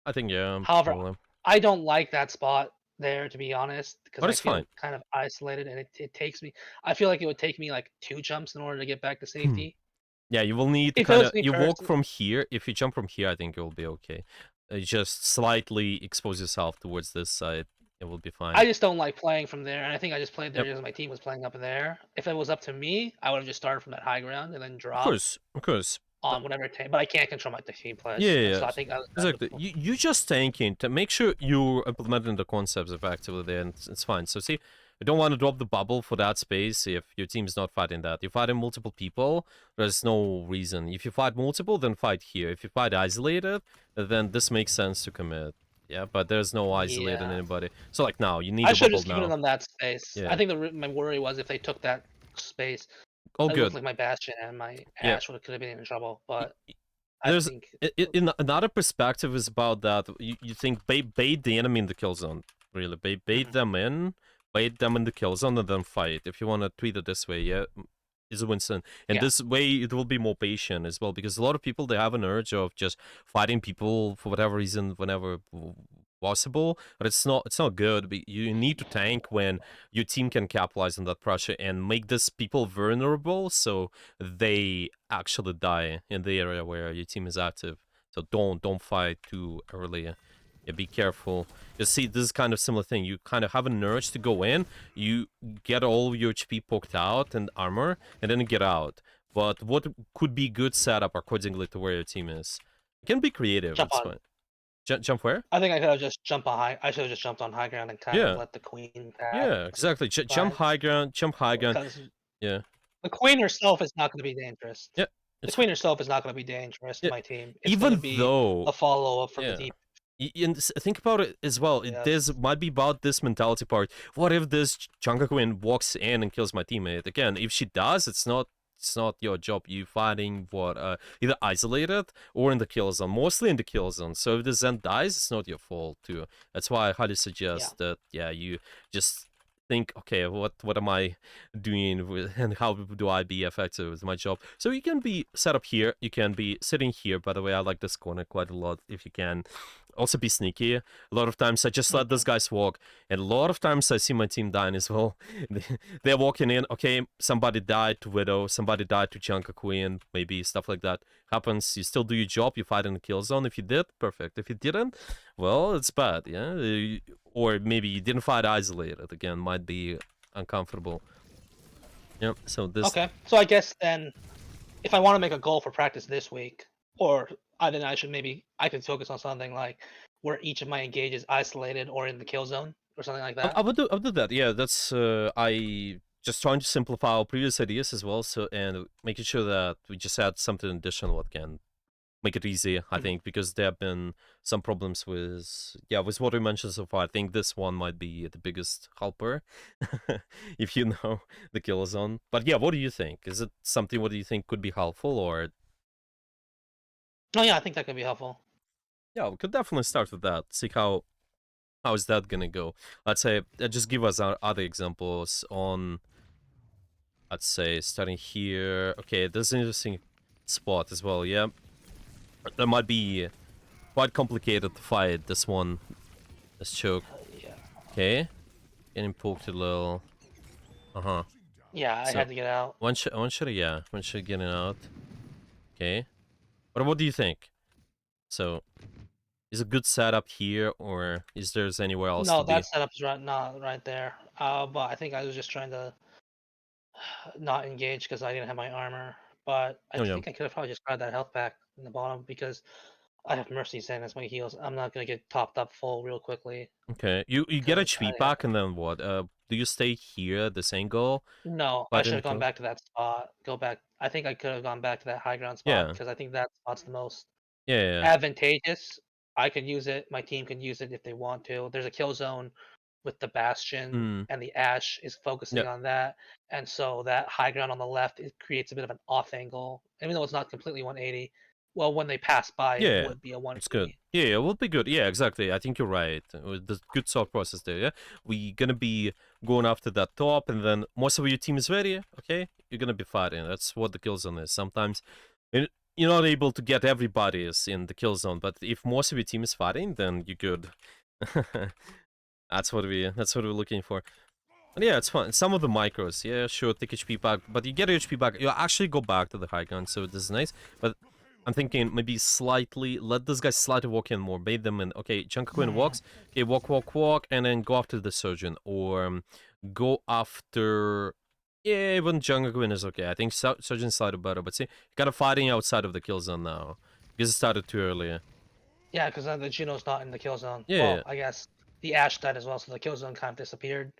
I think yeah, However, probably, I don't like that spot there, to be honest, because but I it's fine. feel kind of isolated, and it takes me. I feel like it would take me like 2 jumps in order to get back to safety. Yeah, you will need to If it kind was of me you walk personally, from here. If you jump from here, I think you'll be okay. Just slightly expose yourself towards this side. It will be fine. I just don't like playing from there, and I think I just played there Yep. because my team was playing up there. If it was up to me, I would have just started from that high ground and then Of dropped course, of course. on whatever team. But I can't control my team Yeah, plays, yeah, and yeah. so I think that was better. Exactly. You just tanking to make sure you're implementing the concepts effectively there, and it's fine. So see, you don't want to drop the bubble for that space if your team's not fighting that. You're fighting multiple people, there's no reason. If you fight multiple, then fight here. If you fight isolated, then this makes sense to commit. Yeah, but there's no isolating Yeah. anybody. So like now, you need I a should have bubble just given now. them that space. I Yeah. think my worry was if they took that space, All it looked good. like my Bastion and my Yeah. Ash could have been in trouble. But I There's think in another perspective is about that you think bait the enemy in the kill zone, really bait mhm, them in the kill zone and then fight. If you want to treat it this way, yeah, is Winston, and yeah, this way it will be more patient as well, because a lot of people, they have an urge of just fighting people for whatever reason whenever possible, but it's not good. You need to tank when your team can capitalize on that pressure and make these people vulnerable, so they actually die in the area where your team is active. So don't fight too early. Yeah, be careful. You see, this is kind of similar thing. You kind of have an urge to go in, you get all your HP poked out and armor, and then you get out. But what could be good setup accordingly to where your team is? It can be creative. jump It's on. fine. Jump where? I think I could have just jumped on high. I should have just jumped on high ground and kind of Yeah, let the queen path yeah, exactly. Jump by, high ground. Jump high ground. because Yeah, the queen herself is not going to be dangerous. yeah. The It's queen herself is not going to be dangerous to yeah. my team. It's going to Even be though a follow up from the yeah. deep. And think about it as well. Yes. This might be about this mentality part. What if this Chunka Queen walks in and kills my teammate? Again, if she does, it's not your job. You fighting what either isolated or in the kill zone. Mostly in the kill zone. So if the Zen dies, it's not your fault too. That's why I highly Yeah. suggest that you just think, okay, what am I doing with, and how do I be effective with my job? So you can be set up here, you can be sitting here. By the way, I like this corner quite a lot if you can. Also be sneaky. A lot of times I just let those Mhm. guys walk, and a lot of times I see my team dying as well. They're walking in, okay, somebody died to Widow, somebody died to Chunka Queen, maybe stuff like that happens. You still do your job, you fight in the kill zone. If you did, perfect. If you didn't, well, it's bad, yeah. Or maybe you didn't fight isolated. Again, might be uncomfortable. Yeah. So this. Okay. So I guess then, if I want to make a goal for practice this week, or then I should maybe I could focus on something like where each of my engage is isolated or in the kill zone or something like I that. would do that. Yeah, that's I just trying to simplify our previous ideas as well. So and making sure that we just add something additional what can make it easy. I Mhm. think because there have been some problems with what we mentioned so far. I think this one might be the biggest helper, if you know the kill zone. But yeah, what do you think? Is it something? What do you think could be helpful? Or Oh yeah, I think that could be helpful. yeah, we could definitely start with that. See how is that gonna go? Let's say just give us other examples on, let's say, starting here. Okay, this is an interesting spot as well. Yeah, that might be quite complicated to fight this one. This choke. Yeah. Okay, getting poked a little. Uh-huh. Yeah, I So had to get out. one shot getting out. Okay, but what do you think? So is a good setup here, or is there's anywhere else to No, that be? setup's right not right there. But I think I was just trying to not engage because I didn't have my armor. But I Oh yeah. think I could have probably just grabbed that health pack in the bottom because I have Mercy's in as my heals. I'm not gonna get topped up full real quickly Okay, you get because HP back, and then what? Do you stay here at this angle, no, I fight should in the have gone kills? back to that spot. Go back. I think I could have gone back to that high ground spot Yeah, because I think that spot's the most yeah, yeah. advantageous. I could use it. My team can use it if they want to. There's a kill zone with the Bastion, Mm, and the Ash is yeah, focusing on that. And so that high ground on the left, it creates a bit of an off angle, even though it's not completely 180. Well, when they pass by, it yeah. would be a It's good. 180. Yeah, yeah, will be good. Yeah, exactly. I think you're right. The good thought process there. Yeah, we gonna be going after that top, and then most of your team is ready. Okay, you're gonna be fighting. That's what the kill zone is. Sometimes you're not able to get everybody is in the kill zone, but if most of your team is fighting, then you're good. That's what we're looking for. And yeah, it's fun. Some of the micros, yeah, sure, take HP back, but you get HP back. You actually go back to the high ground, so this is nice. But I'm thinking maybe slightly let this guy slightly walk in more, bait them in. Okay, Chunka Queen Hmm. walks. Okay, walk, walk, walk, and then go after the surgeon or go after. Yeah, even Jungle Queen is okay. I think surgeon's slightly better, but see, you gotta fighting outside of the kill zone now because it started too early. Yeah, because the Juno's not in the kill zone. Yeah. Well, I guess the Ash died as well, so the kill zone kind of disappeared.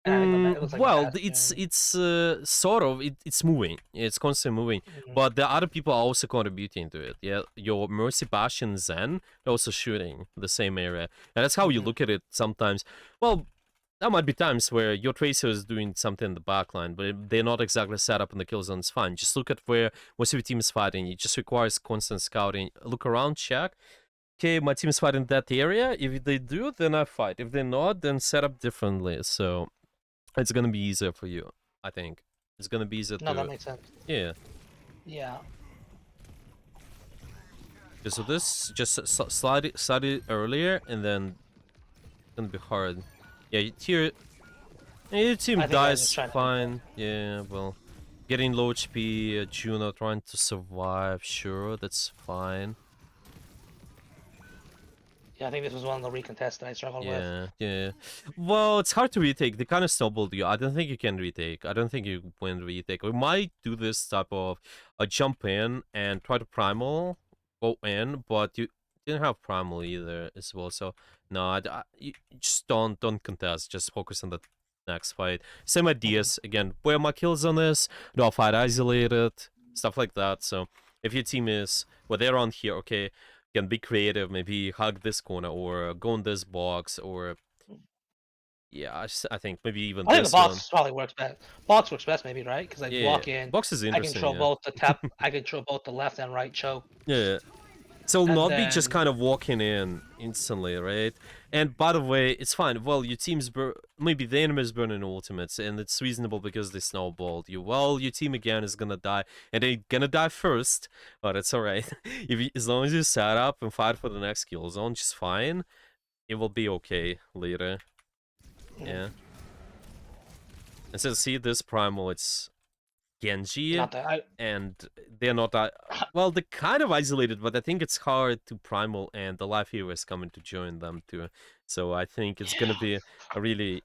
And I think it looks like the Well, Bastion. it's sort of it's moving. It's constantly moving, Mhm. but the other people are also contributing to it. Yeah, your Mercy Bastion Zen they're also shooting the same area, and that's how you Mhm. look at it sometimes. Well, there might be times where your Tracer is doing something in the backline, but they're not exactly set up in the kill zone. It's fine. Just look at where most of your team is fighting. It just requires constant scouting. Look around, check. Okay, my team is fighting that area. If they do, then I fight. If they're not, then set up differently. So it's gonna be easier for you, I think. It's gonna be easier No, that to, makes sense. yeah. Yeah. So this just slightly earlier, and then it's gonna be hard. Yeah, here, your team I think I was just dies trying to info. fine. Yeah, well, getting low HP, Juno trying to survive. Sure, that's fine. Yeah, I think this was one of the recontests that I struggled with. Yeah, yeah. Well, it's hard to retake. They kind of snowballed you. I don't think you can retake. I don't think you win retake. We might do this type of a jump in and try to primal, go in, but you didn't have primal either as well. So no, you just don't contest. Just focus on the next fight. Same Mhm. ideas again. Where my kills on this? Do I fight isolated? Stuff like that. So if your team is well, they're on here. Okay, can be creative, maybe hug this corner or go in this box or yeah, I think maybe even I think the this one. box probably works best. Box works best, maybe, right? Because I Yeah, walk in, box is I interesting, control yeah. both the tap. I control both the left and right choke, Yeah. So and not be just then kind of walking in instantly, right? And by the way, it's fine. Well, your team's maybe the enemy is burning ultimates, and it's reasonable because they snowballed you. Well, your team again is gonna die, and they're gonna die first, but it's alright. As long as you set up and fight for the next kill zone, just fine. It will be okay later. mhm, Yeah. And so see this primal, it's Genji, not that I. and they're not well, they're kind of isolated, but I think it's hard to primal, and the life hero is coming to join them too. So I think it's gonna be a really, really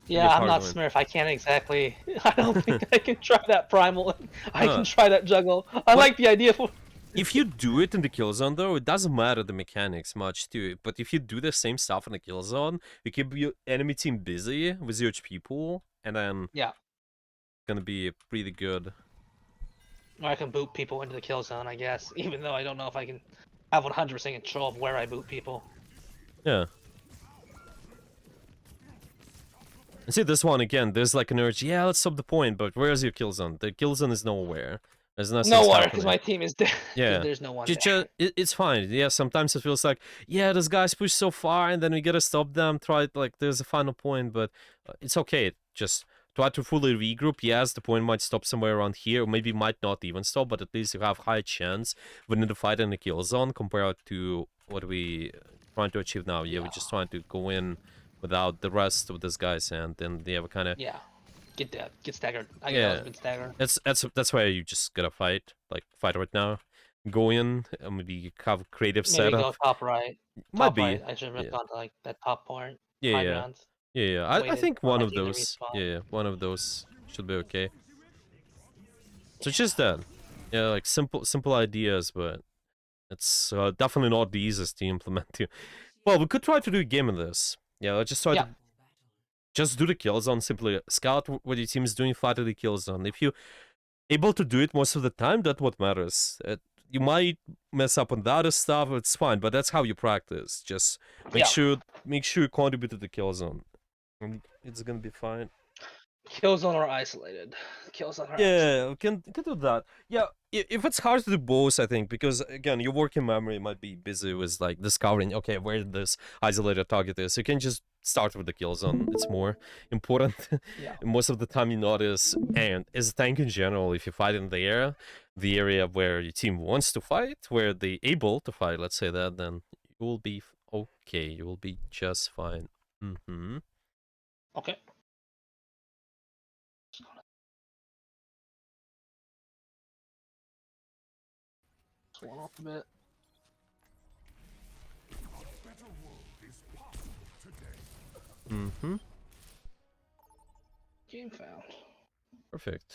Yeah, I'm hard not one. Smurf. I can't exactly. I don't think I can try that primal. I can uh, try that juggle. I but like the idea for. if you do it in the kill zone, though, it doesn't matter the mechanics much too. But if you do the same stuff in the kill zone, you keep your enemy team busy with your HP pool, and then Yeah, gonna be pretty good. or I can boot people into the kill zone. I guess, even though I don't know if I can have 100% control of where I boot people. Yeah. And see this one again, there's like an urge, yeah, let's stop the point, but where's your kill zone? The kill zone is nowhere. There's nothing's Nowhere, because happening. my team is dead. Because Yeah. there's no one Just, there. it's fine. Yeah, sometimes it feels like, yeah, this guy's pushed so far, and then we gotta stop them, try it, like, there's a final point, but it's okay. Just try to fully regroup. Yes, the point might stop somewhere around here, or maybe might not even stop, but at least you have high chance within the fight in the kill zone compared to what we trying to achieve now. Yeah, we're Yeah, just trying to go in without the rest of these guys, and then they have a kind of yeah. Get dead. Get staggered. I get yeah. always been staggered. That's why you just gotta fight, like fight right now, go in, maybe have a creative Maybe setup. go top right. Might Top be, right. I should have yeah, gone to like that top point. yeah, High yeah, ground. yeah, yeah. I Waited think for one my of team to those, respawn. yeah, one of those should be okay. So Yeah. just that, yeah, like simple ideas, but It's definitely not the easiest to implement. Well, we could try to do a game of this. Yeah, let's just try to just do the kill zone. Simply scout what your team is doing, fight at the kill zone. If you're able to do it most of the time, that's what matters. You might mess up on the other stuff, it's fine, but that's how you practice. Just make sure you contribute to the kill zone. And it's gonna be fine. Killzone or isolated. Killzone or Yeah, we can do that. Yeah, if it's hard to do both, I think, because again, your working memory might be busy with like discovering, okay, where this isolated target is. You can just start with the kill zone. It's more important. Yeah. And most of the time you notice, and as a tank in general, if you fight in the area where your team wants to fight, where they able to fight, let's say that, then you will be okay. You will be just fine. Mm-hmm. Okay. One off a bit. Mm-hmm. Game found. Perfect.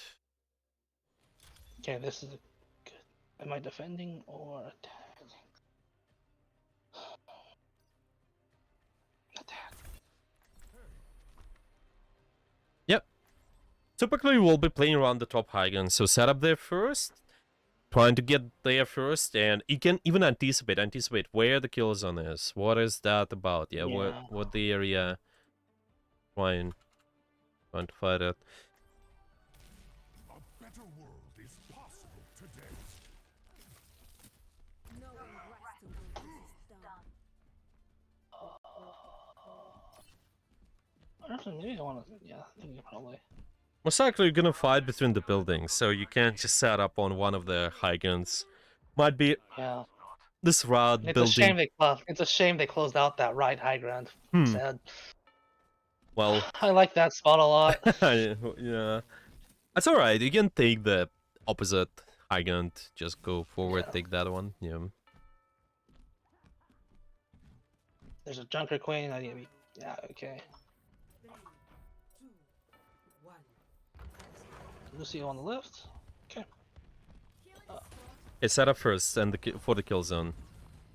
Okay, this is good. Am I defending or attacking? Attack. Yep. Typically, we'll be playing around the top high gun, so set up there first. Trying to get there first, and you can even anticipate where the kill zone is. What is that about? Yeah, what the area? Trying to fight it. A better world is possible today. Actually, maybe I want to. Yeah, I think you probably. Most likely, you're gonna fight between the buildings, so you can't just set up on one of the high guns. Might be this route it's building. It's a shame they closed out that right high ground. Sad. Well, I like that spot a lot. yeah, that's all right. You can take the opposite high gun. Just go forward, take that one. Yeah. There's a Junker Queen. I need to be. Yeah. Okay. Lucio on the left. Okay. Okay, set up first and for the kill zone,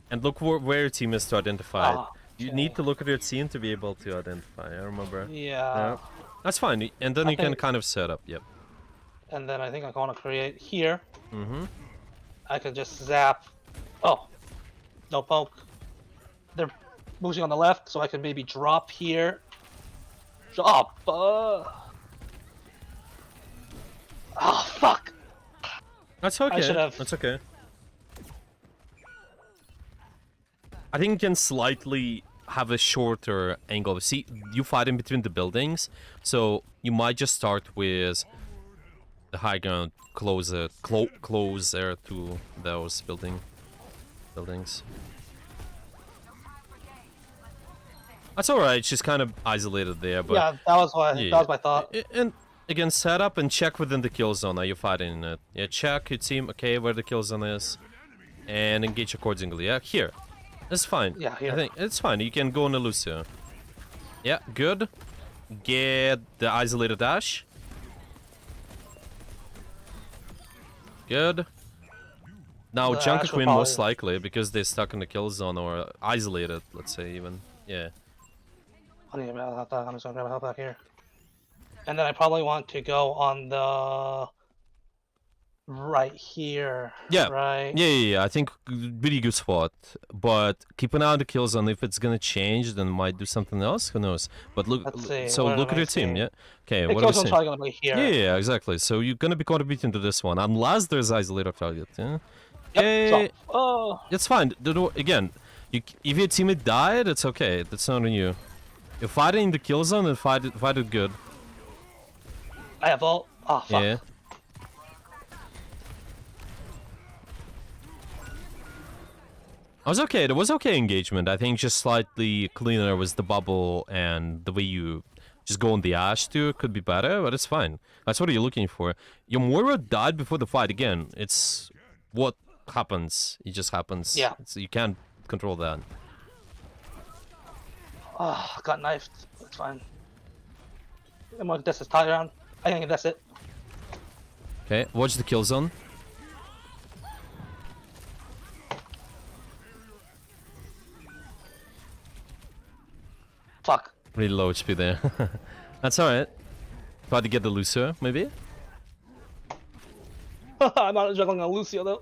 and look where your team is to identify it. You need to look at your team to be able to identify. I remember. Yeah. That's fine, and then you can kind of set up. Yep. And then I think I want to create here. Mm-hmm. I can just zap. Oh, no poke. They're moving on the left, so I can maybe drop here. Drop. Oh fuck. That's okay. I should have. That's okay. I think you can slightly have a shorter angle. See, you fight in between the buildings, so you might just start with the high ground closer to those buildings. That's alright. She's kind of isolated there, but Yeah, that was my thought. And again, set up and check within the kill zone. Are you fighting in it? Yeah, check your team. Okay, where the kill zone is, and engage accordingly. Yeah, here. It's fine. Yeah, here. I think it's fine. You can go on the Lucio. Yeah, good. Get the isolated dash. Good. Now, Junker Queen most likely, because they're stuck in the kill zone or isolated, let's say, even. Yeah. I'm just gonna grab a help back here. And then I probably want to go on the right here. Yeah. Right. Yeah. I think really good spot. But keep an eye on the kill zone. If it's gonna change, then might do something else. Who knows? But look. Let's see. So look at your team. Yeah. Okay. The what kill are we zone's saying? probably gonna be here. Yeah, exactly. So you're gonna be contributing to this one, unless there's isolated target. Yeah. Yep. Oh. It's fine. Again, if your teammate died, it's okay. That's not on you. You're fighting in the kill zone and fight it good. I have ult. Oh fuck. Yeah. I was okay. There was okay engagement. I think just slightly cleaner was the bubble and the way you just go on the Ash too could be better, but it's fine. That's what you're looking for. Your Moira died before the fight. Again, it's what happens. It just happens. Yeah. You can't control that. Oh, got knifed. It's fine. I'm gonna contest this tie round. I think that's it. Okay, watch the kill zone. Really low HP there. That's alright. Try to get the Lucio, maybe? I'm not juggling on Lucio though.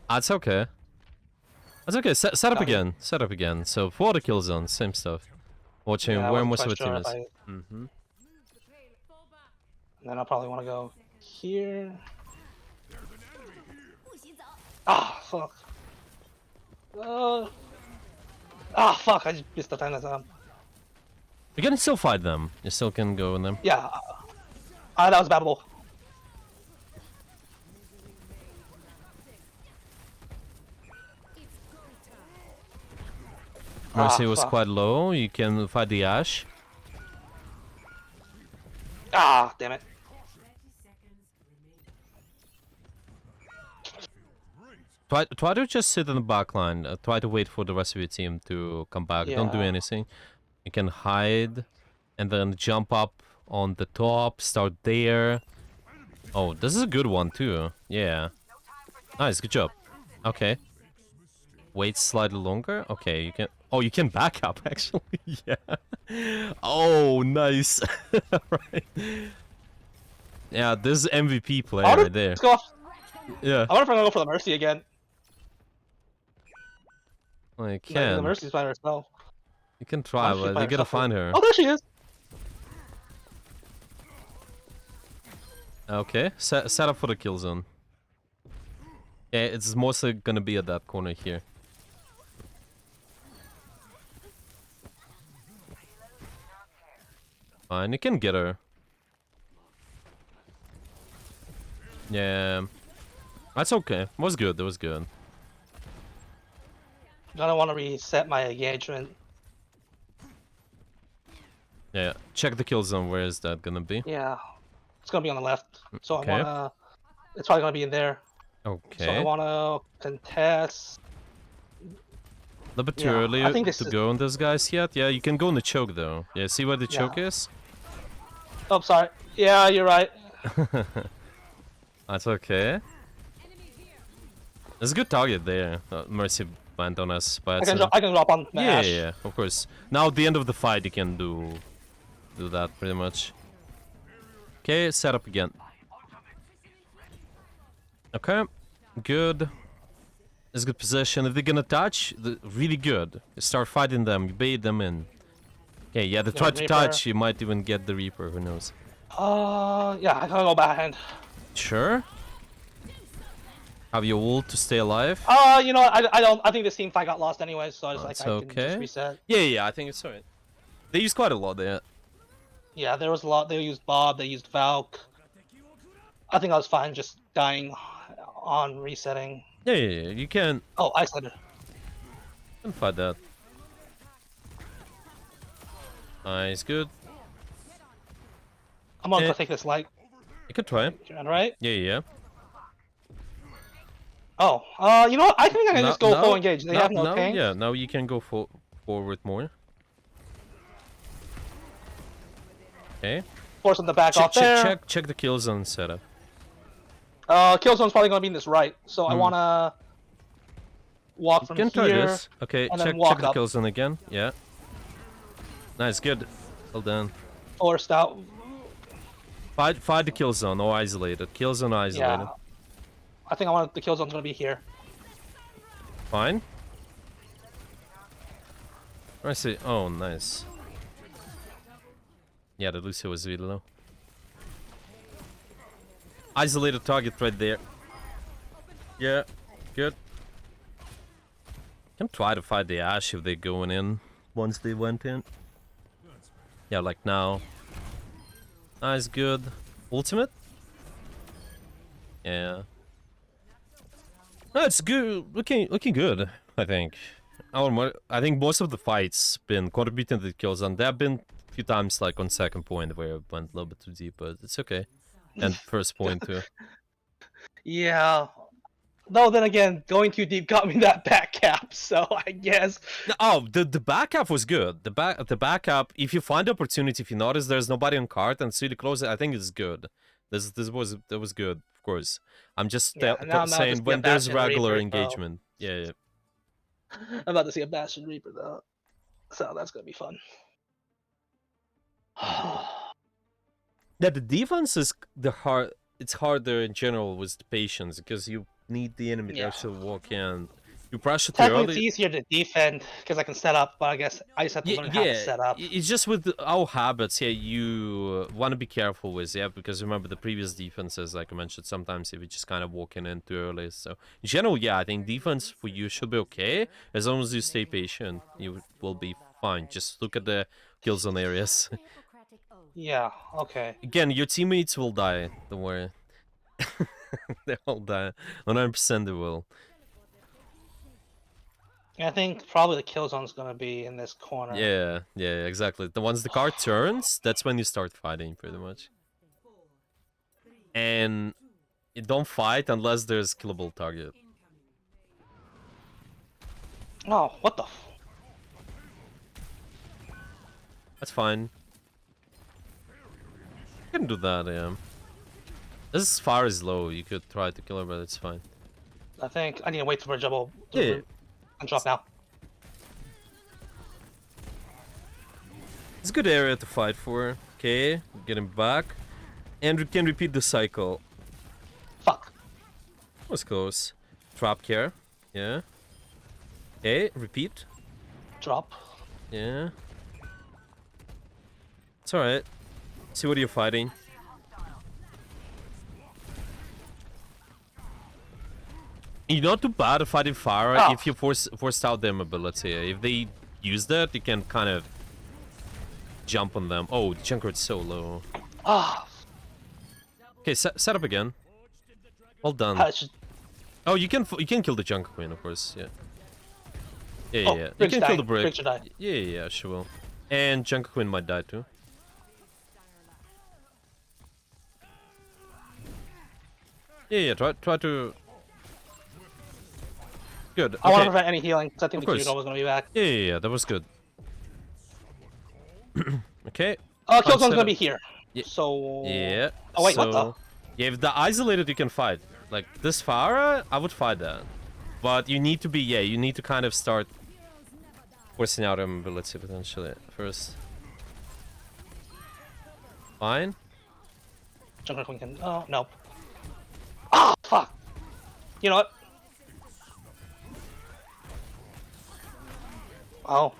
That's okay. That's okay. Set up Got it. again. Set up again. So for the kill zone, same stuff. Watching Yeah, I where wasn't most of quite the team sure is. if I... Mm-hmm. And then I'll probably want to go here. Ah, fuck. Fuck, I just missed the time that's on. You can still fight them. You still can go in them. Yeah. That was battable. Mercy was fuck. quite low. You can fight the Ash. Ah, damn it. Try to just sit in the back line. Try to wait for the rest of your team to come back. Don't do Yeah. anything. You can hide and then jump up on the top. Start there. Oh, this is a good one too. Yeah. Nice. Good job. Okay. Wait slightly longer. Okay, you can. Oh, you can back up actually. Yeah. Oh, nice. Right. Yeah, this is MVP play right there. Let's go off. Yeah. I wonder if I'm gonna go for the Mercy again. Well, you The can. Mercy's by herself. You can try, Honestly, but by you gotta herself. find her. Oh, there she is. Okay, set up for the kill zone. Yeah, it's mostly gonna be at that corner here. Fine, you can get her. Yeah. That's okay. Was good, that was good. I don't want to reset my engagement. Yeah, check the kill zone. Where is that gonna be? Yeah. It's gonna be on the left. So Okay. I wanna... It's probably gonna be in there. Okay. So I wanna contest... A little bit too Yeah, I early think this to is- go on this guys yet. Yeah, you can go on the choke though. Yeah, see where the choke is? Oh, sorry. Yeah, you're right. That's okay. There's a good target there. Mercy went on us by I can, itself. I can drop on the Yeah, Ash. yeah, of course. Now at the end of the fight, you can do that pretty much. Okay, set up again. Okay, good. It's good position. If they're gonna touch, really good. You start fighting them. You bait them in. Okay, yeah, they try to Reaper. touch. You might even get the Reaper. Who knows? Yeah, I gotta go backhand. Sure. Have your ult to stay alive. You know what? I don't. I think this team fight got lost anyway, so I was That's like, I can okay. just reset. Yeah, yeah, I think it's alright. They use quite a lot there. Yeah, there was a lot. They used Bob. They used Valk. I think I was fine just dying on resetting. Yeah, yeah, yeah. You can Isolated. fight that. Nice, good. I'm gonna Eh. take this light. You can try. Right? Yeah, yeah. Oh, you know what? I think I can just go full engage. They have no tanks. Yeah, now you can go forward more. Okay. Force them to back off there. Check the kill zone setup. Killzone's probably gonna be in this right, so I wanna walk You from can try here. this. Okay, and then check walk the up. kill zone again. Yeah. Nice, good. Well done. Forced out. Fight the kill zone or isolated. Kill zone isolated. Yeah. I think I want the Killzone's gonna be here. Fine. I see. Oh, nice. Yeah, the Lucio was really low. Isolated target right there. Yeah, good. Can try to fight the Ash if they're going in once they went in. Yeah, like now. Nice, good. Ultimate? Yeah. No, it's good. Looking good, I think. I think most of the fights been contributing to the kills, and there have been a few times like on second point where it went a little bit too deep, but it's okay. And first point too. Yeah. Though then again, going too deep got me that back cap, so I guess. Oh, the back up was good. The back up. If you find the opportunity, if you notice there's nobody on cart and see the close, I think it's good. That was good, of course. I'm just Yeah, now saying just when get there's Bastion regular Reaper, so- engagement. Yeah, yeah. I'm about to see a Bastion Reaper though, so that's gonna be fun. Yeah, the defense is the hard. It's harder in general with the patience because you need the enemy to Yeah. actually walk in. You pressure too Technically, it's early. easier to defend because I can set up, but I guess I just have to Yeah, learn how to set up. it's just with our habits. Yeah, you want to be careful with because remember the previous defenses, like I mentioned, sometimes if you just kind of walking in too early. So in general, yeah, I think defense for you should be okay as long as you stay patient. You will be fine. Just look at the kill zone areas. Yeah, okay. Again, your teammates will die. Don't worry. They all die. 100% they will. I think probably the kill zone's gonna be in this corner. Yeah, exactly. Once the card turns, that's when you start fighting, pretty much. And you don't fight unless there's killable target. Oh, what the? That's fine. You can do that, yeah. This fire is low. You could try to kill her, but it's fine. I think I need to wait for a double Yeah. and drop now. It's a good area to fight for. Okay, get him back. And we can repeat the cycle. Fuck. Was close. Trap care. Yeah. Okay, repeat. Drop. Yeah. It's alright. See what you're fighting. You're not too bad at fighting fire if you forced out their mobility. If they use that, you can kind of jump on them. Oh, the Junkrat's so low. Ah. Okay, set up again. All done. Oh, you can kill the Junker Queen, of course. Yeah. Yeah. You can kill the brick. Yeah, she will. And Junker Queen might die too. Yeah. Try to. Good. I want to prevent any healing because I think the Q was gonna be back. Yeah. That was good. Okay. Oh, Killzone's gonna be here. Yeah. So. Yeah. Oh wait, what the? Yeah, if the isolated, you can fight. Like this Pharah, I would fight that. But you need to be, you need to kind of start forcing out her mobility potentially first. Fine. Junker Queen can. Oh no. Ah, fuck. You know what? Oh.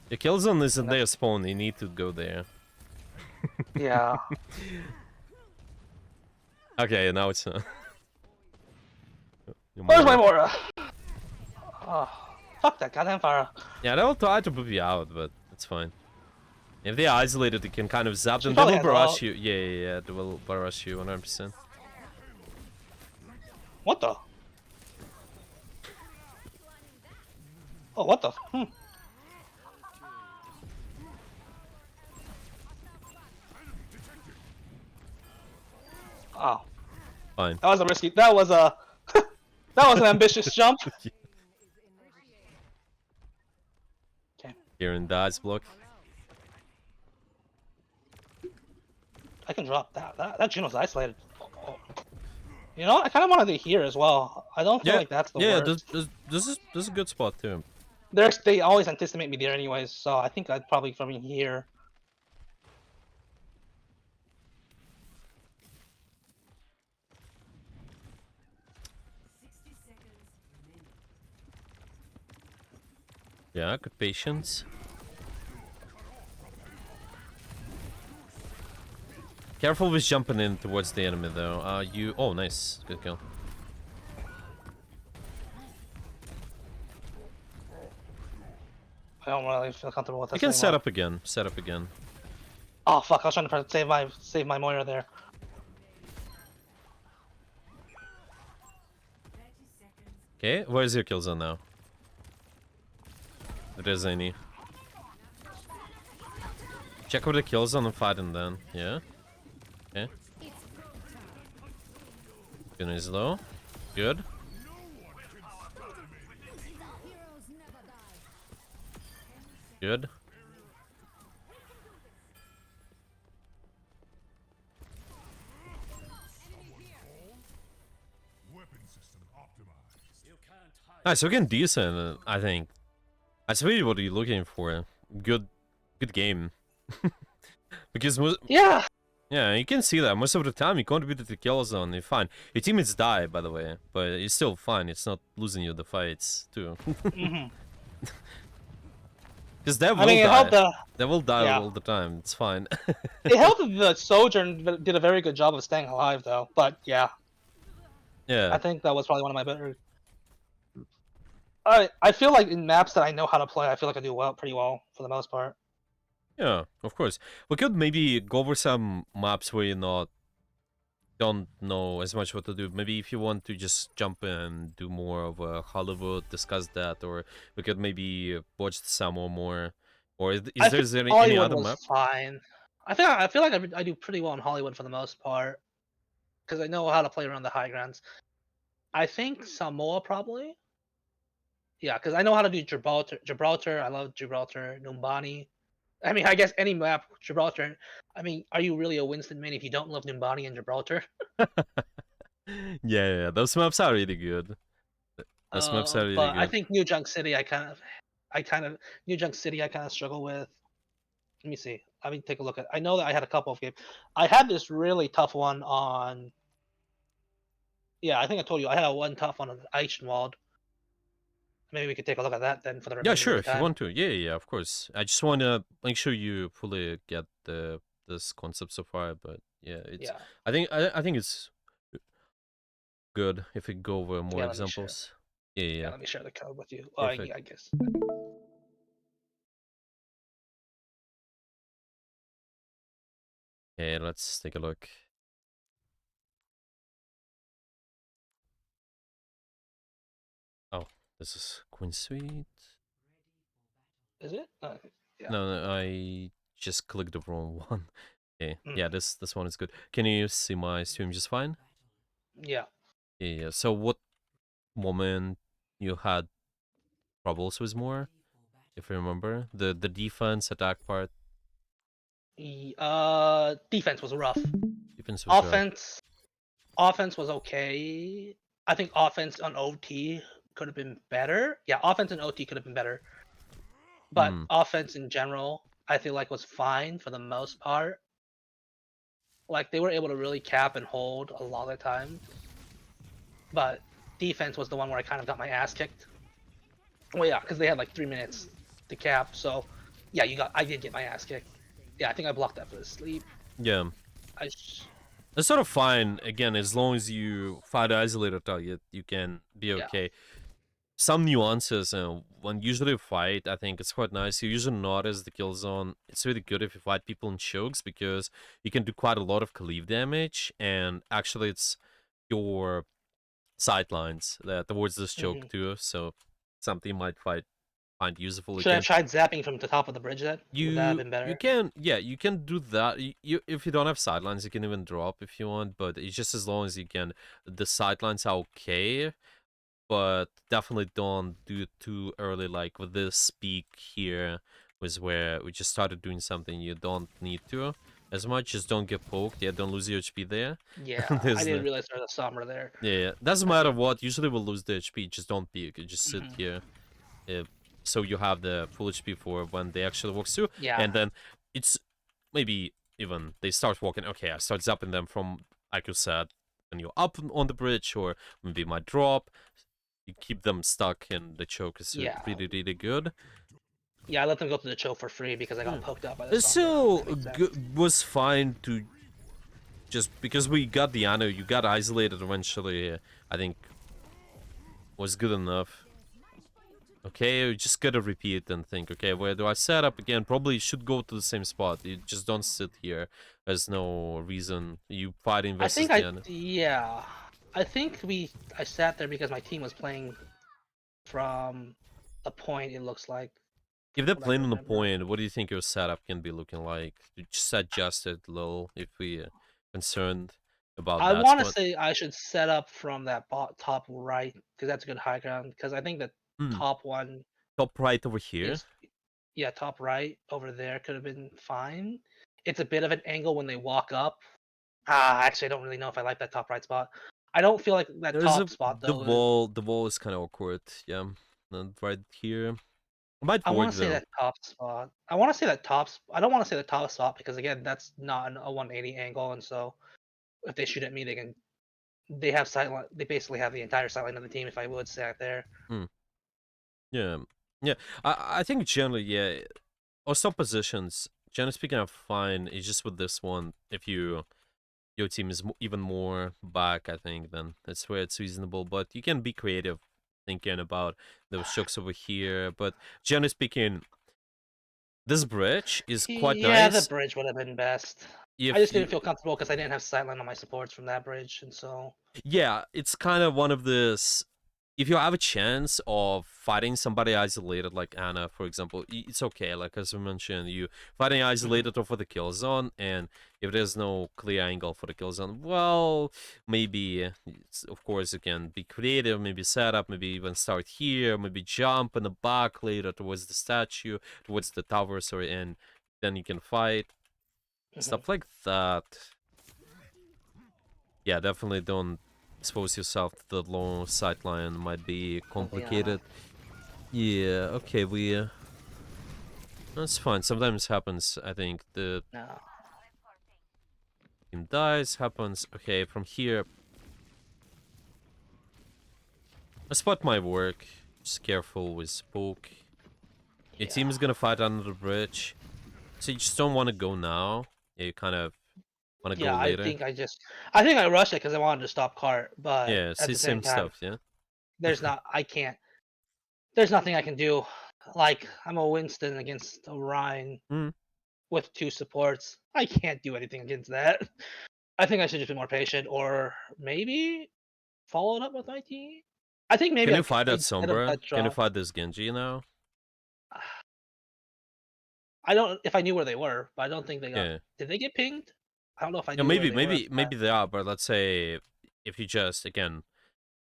Your kill zone isn't their spawn. You need to go there. Yeah. Okay, now it's not. Where's my Mora? Oh, fuck that goddamn fire. Yeah, they'll try to move you out, but it's fine. If they're isolated, they can kind of zap them. They probably will has barrage ult. you. Yeah, they will barrage you 100%. What the? Oh, what the? Oh. Fine. That was a risky. That was a. That was an ambitious jump. Okay. Here in dodge block. I can drop that. That Juno's isolated. Oh. You know what? I kind of wanted to hear as well. I don't feel like that's the worst. This is a good spot too. They always anticipate me there anyways, so I think I'd probably from here. Yeah, good patience. Careful with jumping in towards the enemy though. Oh, nice. Good kill. I don't really feel comfortable with this. You can anymore. set up again. Oh fuck! I was trying to save my Moira there. Okay, where's your kill zone now? If there's any. Check where the kill zone and fight him then. Yeah. Okay. Gun is low. Good. Good. Nice, so again decent, I think. That's really what you're looking for. Good game. Because Yeah. yeah, you can see that most of the time you contributed to kill zone, you're fine. Your teammates die, by the way, but it's still fine. It's not losing you the fights too. Hmm. Because they I will mean, it helped. die. They will die Yeah. all the time. It's fine. It helped that the Sojourn did a very good job of staying alive, though. But yeah, Yeah. I think that was probably one of my better. I feel like in maps that I know how to play, I feel like I do pretty well for the most part. Yeah, of course. We could maybe go over some maps where you don't know as much what to do. Maybe if you want to just jump in and do more of a Hollywood, discuss that, or we could maybe watch some or more. Or I is feel there any Hollywood other was map? fine. I feel like I do pretty well in Hollywood for the most part because I know how to play around the high grounds. I think Samoa probably. Yeah, because I know how to do Gibraltar. Gibraltar, I love Gibraltar. Numbani. I mean, I guess any map, Gibraltar. I mean, are you really a Winston main if you don't love Numbani and Gibraltar? Yeah, those maps are really good. Those maps are really But I good. think New Junk City, New Junk City, I kind of struggle with. Let me see. Let me take a look at. I know that I had a couple of games. I had this really tough one on. Yeah, I think I told you I had a one tough one on Eichenwald. Maybe we could take a look at that then for the Yeah, remainder of sure, the if you time. want to. Yeah, of course. I just want to make sure you fully get this concept so far, but yeah, it's Yeah, I think it's good if we go over more yeah. Let me share. examples. Yeah. Let me share the code with you. Oh, Perfect. I guess. Okay, let's take a look. Oh, this is Queen Suite. Is it? Yeah. No, I just clicked the wrong one. Okay, Mm, yeah, this one is good. Can you see my stream just fine? yeah. Yeah. So what moment you had troubles with more, if you remember? The defense attack part. Defense was rough. Defense was rough. Offense was okay. I think offense on OT could have been better. Yeah, offense and OT could have been better. But Hmm. offense in general, I feel like was fine for the most part. Like they were able to really cap and hold a lot of the time. But defense was the one where I kind of got my ass kicked. Well, yeah, because they had like 3 minutes to cap. So yeah, I did get my ass kicked. Yeah, I think I blocked that for the sleep. Yeah. I It's sort of fine, again, as long as you find an isolated target, you can be yeah. okay. Some nuances, when usually you fight, I think it's quite nice. You usually notice the kill zone. It's really good if you fight people in chokes because you can do quite a lot of cleave damage, and actually it's your sidelines that towards this choke Hmm. too, so something you might find useful. You Should I have can tried zapping from the top of the bridge then? Would that have been you better? can yeah, you can do that. You if you don't have sidelines, you can even drop if you want, but it's just as long as you can. The sidelines are okay, but definitely don't do it too early. Like with this peak here was where we just started doing something you don't need to as much. Just don't get poked. Yeah, don't lose your HP there. Yeah, I There's didn't the realize there was a Sombra there. yeah. Doesn't I matter think. what. Usually we'll lose the HP. Just don't peek. You just sit Mhm. here. Uh, so you have the full HP for when they actually walk through, Yeah, and then it's maybe even they start walking. Okay, I start zapping them from, like you said, when you're up on the bridge, or maybe my drop. You keep them stuck, and the choke is yeah, really good. yeah. I let them go to the choke for free because I got Yeah. poked out by the It Sombra. still That makes sense. was fine to just because we got the Ano, you got isolated eventually. I think was good enough. Okay, you just gotta repeat and think, okay, where do I set up again? Probably should go to the same spot. You just don't sit here. There's no reason. You fighting I versus think the Ano. yeah. I sat there because my team was playing from a point. It looks like If they're what I playing on the remember. point, what do you think your setup can be looking like? You just adjust it a little if we concerned about I that want to spot. say I should set up from that top right because that's a good high ground. Because I think the Hmm. top one Top right over here. is yeah, top right over there could have been fine. It's a bit of an angle when they walk up. Actually, I don't really know if I like that top right spot. I don't feel like that There's top spot the though is. wall. The wall is kind of awkward. Yeah, and right here. I might I work want to say though. that top spot. I want to say that top. I don't want to say the top spot because again, that's not a 180 angle, and so if they shoot at me, they can. They have sightline. They basically have the entire sightline of the team. If I would say it there. Hmm. Yeah, yeah. I think generally, yeah. Or some positions, generally speaking, I'm fine. It's just with this one, if your team is even more back, I think, then that's where it's reasonable. But you can be creative, thinking about those chokes over here. But generally speaking, this bridge is quite Yeah, the nice. bridge would have been best. I If just didn't you feel comfortable because I didn't have sightline on my supports from that bridge, and so. Yeah, it's kind of one of this. If you have a chance of fighting somebody isolated, like Anna, for example, it's okay. Like as we mentioned, you fighting Mhm. isolated or for the kill zone, and if there's no clear angle for the kill zone, well, maybe of course you can be creative, maybe set up, maybe even start here, maybe jump in the back later towards the statue, towards the tower, sorry, and then you can fight Mhm. stuff like that. Yeah, definitely don't expose yourself to the long sideline. Might be Yeah. complicated. Yeah, okay, we... that's fine. Sometimes happens, I think. The No. team dies, happens. Okay, from here... a spot might work. Just careful with spoke. Your Yeah. team is gonna fight under the bridge. So you just don't want to go now. Yeah, you kind of want to go Yeah, I later. think I think I rushed it because I wanted to stop cart, but Yeah, at see, the same same time, stuff, yeah? I can't. There's nothing I can do. Like I'm a Winston against a Rhine Hmm. with 2 supports. I can't do anything against that. I think I should just be more patient, or maybe follow it up with my team. I think maybe Can you like fight that instead of Sombra? that Can you draw, fight this Genji now? I don't. If I knew where they were, but I don't think they got. Yeah. Did they get pinged? I don't know if I Yeah, knew where maybe, they were at maybe, the time. maybe they are, but let's say if you just again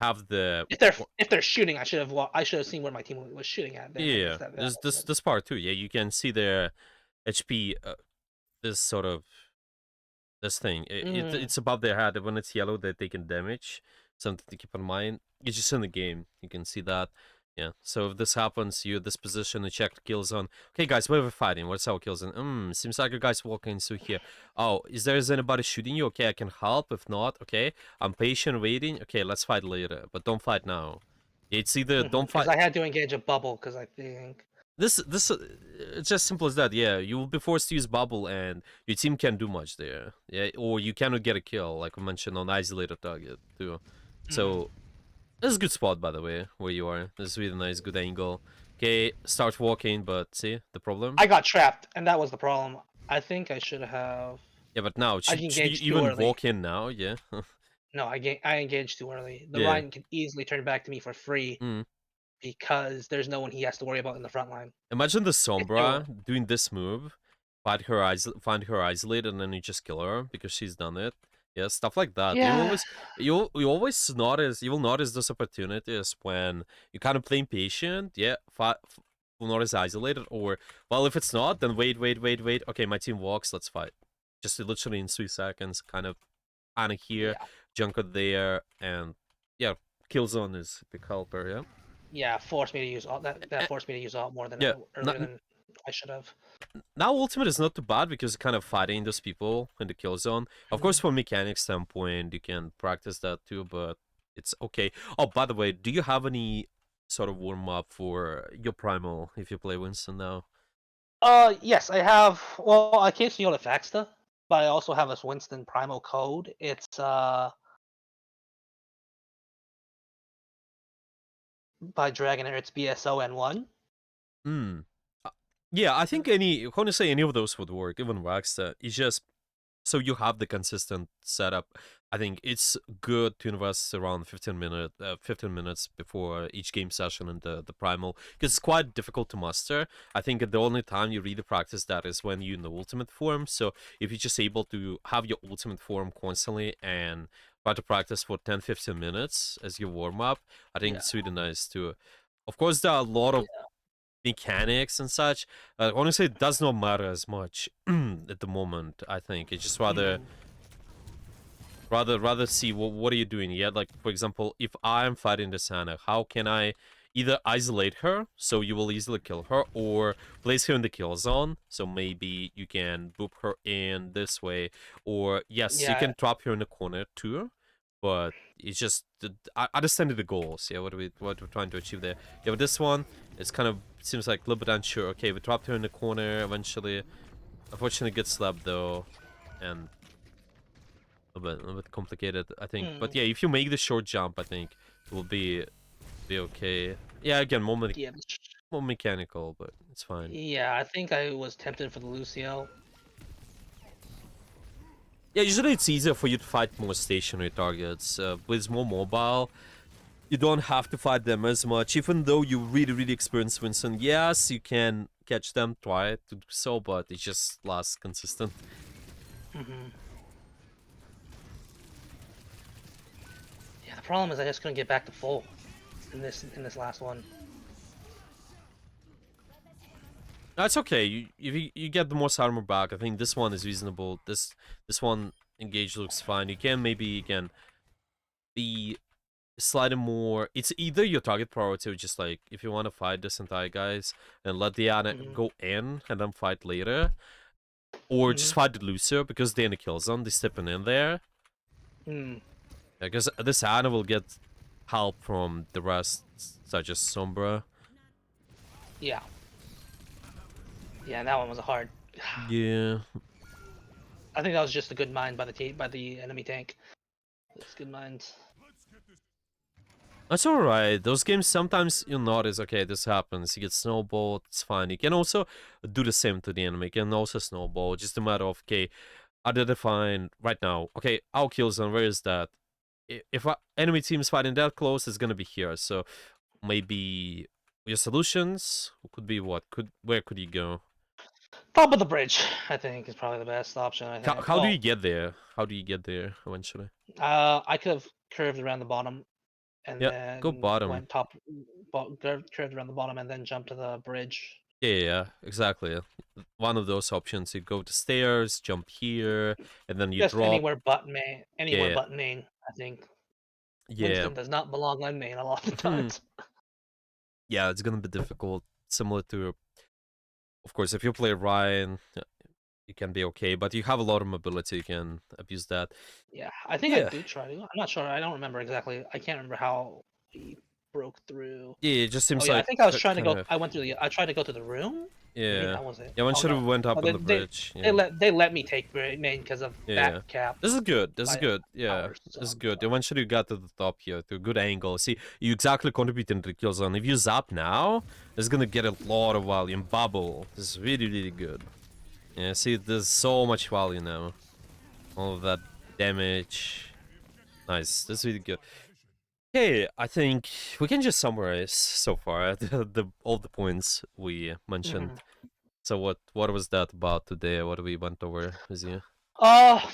have the If they're shooting, I should have seen where my team was shooting at. Then I guess yeah, that this makes this sense. this part too. Yeah, you can see their HP. This sort of this thing. Mm, It's above their head. When it's yellow, they're taking damage. Something to keep in mind. It's just in the game. You can see that. Yeah. So if this happens, you this position, you check the kill zone. Okay, guys, where we're fighting? What's our kill zone? Seems like you guys walking through here. Oh, is there anybody shooting you? Okay, I can help. If not, okay, I'm patient, waiting. Okay, let's fight later, but don't fight now. It's either don't because fight. I had to engage a bubble because I think. This it's just simple as that. Yeah, you will be forced to use bubble, and your team can't do much there. Yeah, or you cannot get a kill, like we mentioned on isolated target too. Mhm. So this is a good spot, by the way, where you are. This is really nice, good angle. Okay, start walking, but see the problem. I got trapped, and that was the problem. I think I should have. Yeah, but now I should you engaged too even early. walk in now? Yeah, No, I engaged too early. The yeah. Ryan can easily turn back to me for free Mm. because there's no one he has to worry about in the front line. Imagine the If they were. Sombra doing this move, find her isolated, and then you just kill her because she's done it. Yeah, stuff like that. Yeah. You always notice you will notice those opportunities when you kind of playing patient. Yeah, will notice isolated or well if it's not then wait. Okay, my team walks. Let's fight. Just literally in 3 seconds, kind of Anna here, Yeah. Junker there, and yeah, kill zone is the helper. Yeah. Yeah, forced me to use all that. That forced me to use all more than Yeah, earlier than I should have. now ultimate is not too bad because kind of fighting those people in the kill zone. Of course, Mhm. from mechanic standpoint, you can practice that too, but it's okay. Oh, by the way, do you have any sort of warm up for your primal if you play Winston now? Yes, I have. Well, I can't see all the Faxta, but I also have this Winston Primal code. It's by Dragonair. It's BSON1. Hmm. Uh, Yeah, I think honestly any of those would work, even Waxta. It's just so you have the consistent setup. I think it's good to invest around 15 minutes before each game session in the primal because it's quite difficult to master. I think the only time you really practice that is when you're in the ultimate form. So if you're just able to have your ultimate form constantly and try to practice for 10-15 minutes as your warm up, I think Yeah. it's really nice too. Of course, there are a lot of mechanics and such. Honestly, it does not matter as much at the moment. I think it's just Mhm. rather see what are you doing. Yeah, like for example, if I'm fighting the Santa, how can I either isolate her, so you will easily kill her, or place her in the kill zone, so maybe you can boop her in this way, or yes, you Yeah. can trap her in the corner too, but it's just I understand the goals. Yeah, what we're trying to achieve there. Yeah, with this one, it's kind of seems like a little bit unsure. Okay, we trapped her in the corner eventually. Unfortunately, gets slapped though, and a little bit complicated, I think. But Mm, yeah, if you make the short jump, I think it will be okay. Yeah, again, yeah. more mechanical, but it's fine. Yeah, I think I was tempted for the Lucio. Yeah, usually it's easier for you to fight more stationary targets. With more mobile, you don't have to fight them as much. Even though you really experienced Winston, yes, you can catch them, try to do so, but it's just less consistent. Hmm. Yeah, the problem is I just couldn't get back to full in this last one. That's okay. You get the most armor back. I think this one is reasonable. This one engage looks fine. You can maybe again be slightly more. It's either your target priority, or just like if you want to fight this entire guys and let the Ana Hmm. go in and then fight later, or just fight the Lucio because they're in the kill zone. They're stepping in there. Mm, Because this Ana will get help from the rest, such as Sombra. yeah. Yeah, that one was a hard. Yeah. I think that was just a good mind by the enemy tank. It's good minds. That's alright. Those games sometimes you'll notice, okay, this happens. You get snowballed, it's fine. You can also do the same to the enemy. You can also snowball. Just a matter of, okay, identifying right now. Okay, our kill zone, where is that? If enemy team's fighting that close, it's gonna be here. So maybe your solutions could be what? Where could you go? Top of the bridge, I think, is probably the best option. I think. How do you get there? How do you get there eventually? I could have curved around the bottom and Yeah, go then bottom. went curved around the bottom and then jumped to the bridge. Yeah, exactly. One of those options. You go to stairs, jump here, and then you Just drop. anywhere but main. Anywhere Yeah, but main. I think yeah. Winston does not belong on main a lot of the times. Yeah, it's gonna be difficult. Similar to, of course, if you play Ryan, you can be okay, but you have a lot of mobility. You can abuse that. Yeah, I think I Yeah, do try to. I'm not sure. I don't remember exactly. I can't remember how we broke through. yeah. It just Oh seems yeah, I like think I was trying to kind go. of. I went through the. I tried to go to the room. Maybe Yeah, that was it. yeah. One Oh should have no. went up Oh, on the bridge. they Yeah, let me take main because of yeah. that cap This is good. This is by good. Yeah, hours. So this is I'm good. sorry. Eventually, you got to the top here to a good angle. See, you exactly contributing to the kill zone. If you zap now, it's gonna get a lot of volume. Bubble. This is really good. Yeah, see, there's so much value now. All of that damage. Nice. That's really good. Okay, I think we can just summarize so far the all the points we mentioned. Mhm. So what was that about today? What we went over with you?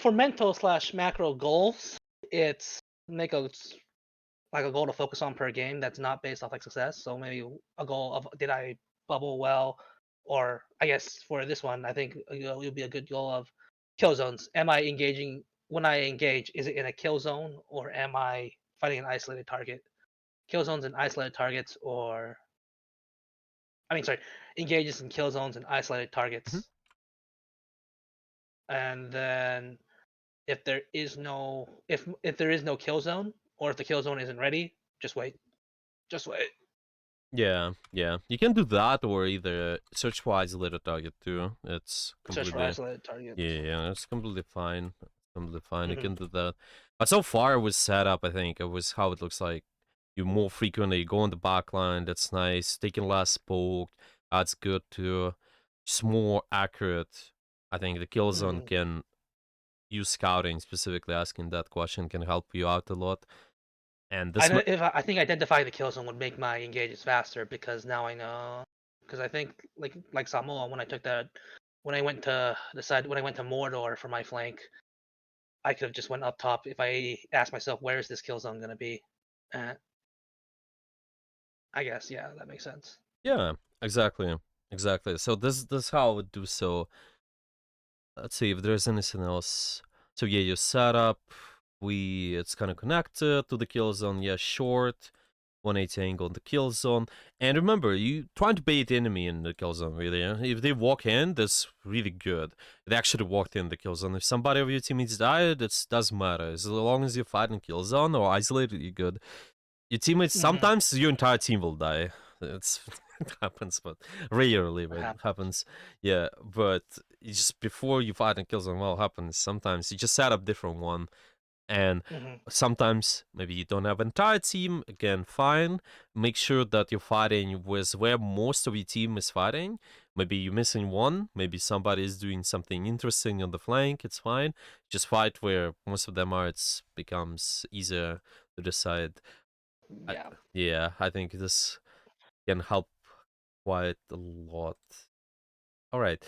For mental slash macro goals, it's make like a goal to focus on per game that's not based off like success. So maybe a goal of did I bubble well, or I guess for this one, I think it would be a good goal of kill zones. Am I engaging when I engage? Is it in a kill zone or am I fighting an isolated target? Kill zones and isolated targets, or I mean, sorry, engages in kill zones and isolated Mhm. targets. And then if there is no kill zone or if the kill zone isn't ready, just wait. Just wait. Yeah. You can do that or either search for isolated target too. It's Search for completely isolated targets. yeah, it's completely fine. Completely fine. You Hmm. can do that. But so far with setup, I think it was how it looks like. You more frequently go on the back line, that's nice. Taking less poke, that's good too. Just more accurate. I think the kill zone Hmm. can use scouting, specifically asking that question can help you out a lot. And this I think identifying the kill zone would make my engages faster because now I know. Because I think like Samoa when I took that when I went to when I went to Mordor for my flank, I could have just went up top if I asked myself where is this kill zone gonna be. Uh, I guess yeah, that makes sense. yeah, exactly. Exactly. So this how I would do so. Let's see if there's anything else. So yeah, your setup, it's kind of connected to the kill zone. Yeah, short. 180 angle in the kill zone. And remember, you trying to bait enemy in the kill zone, really. If they walk in, that's really good. They actually walked in the kill zone. If somebody of your teammates died, it doesn't matter. As long as you fight in kill zone or isolated, you're good. Your teammates, sometimes your entire team will die. It's it happens, but rarely, but it happens. Yeah, but just before you fight and kill them, well, happens sometimes. You just set up different one, and sometimes maybe you don't have entire team. Again, fine. Make sure that you're fighting with where most of your team is fighting. Maybe you're missing one. Maybe somebody is doing something interesting on the flank. It's fine. Just fight where most of them are. It becomes easier to decide. Yeah. I think this can help quite a lot. All right.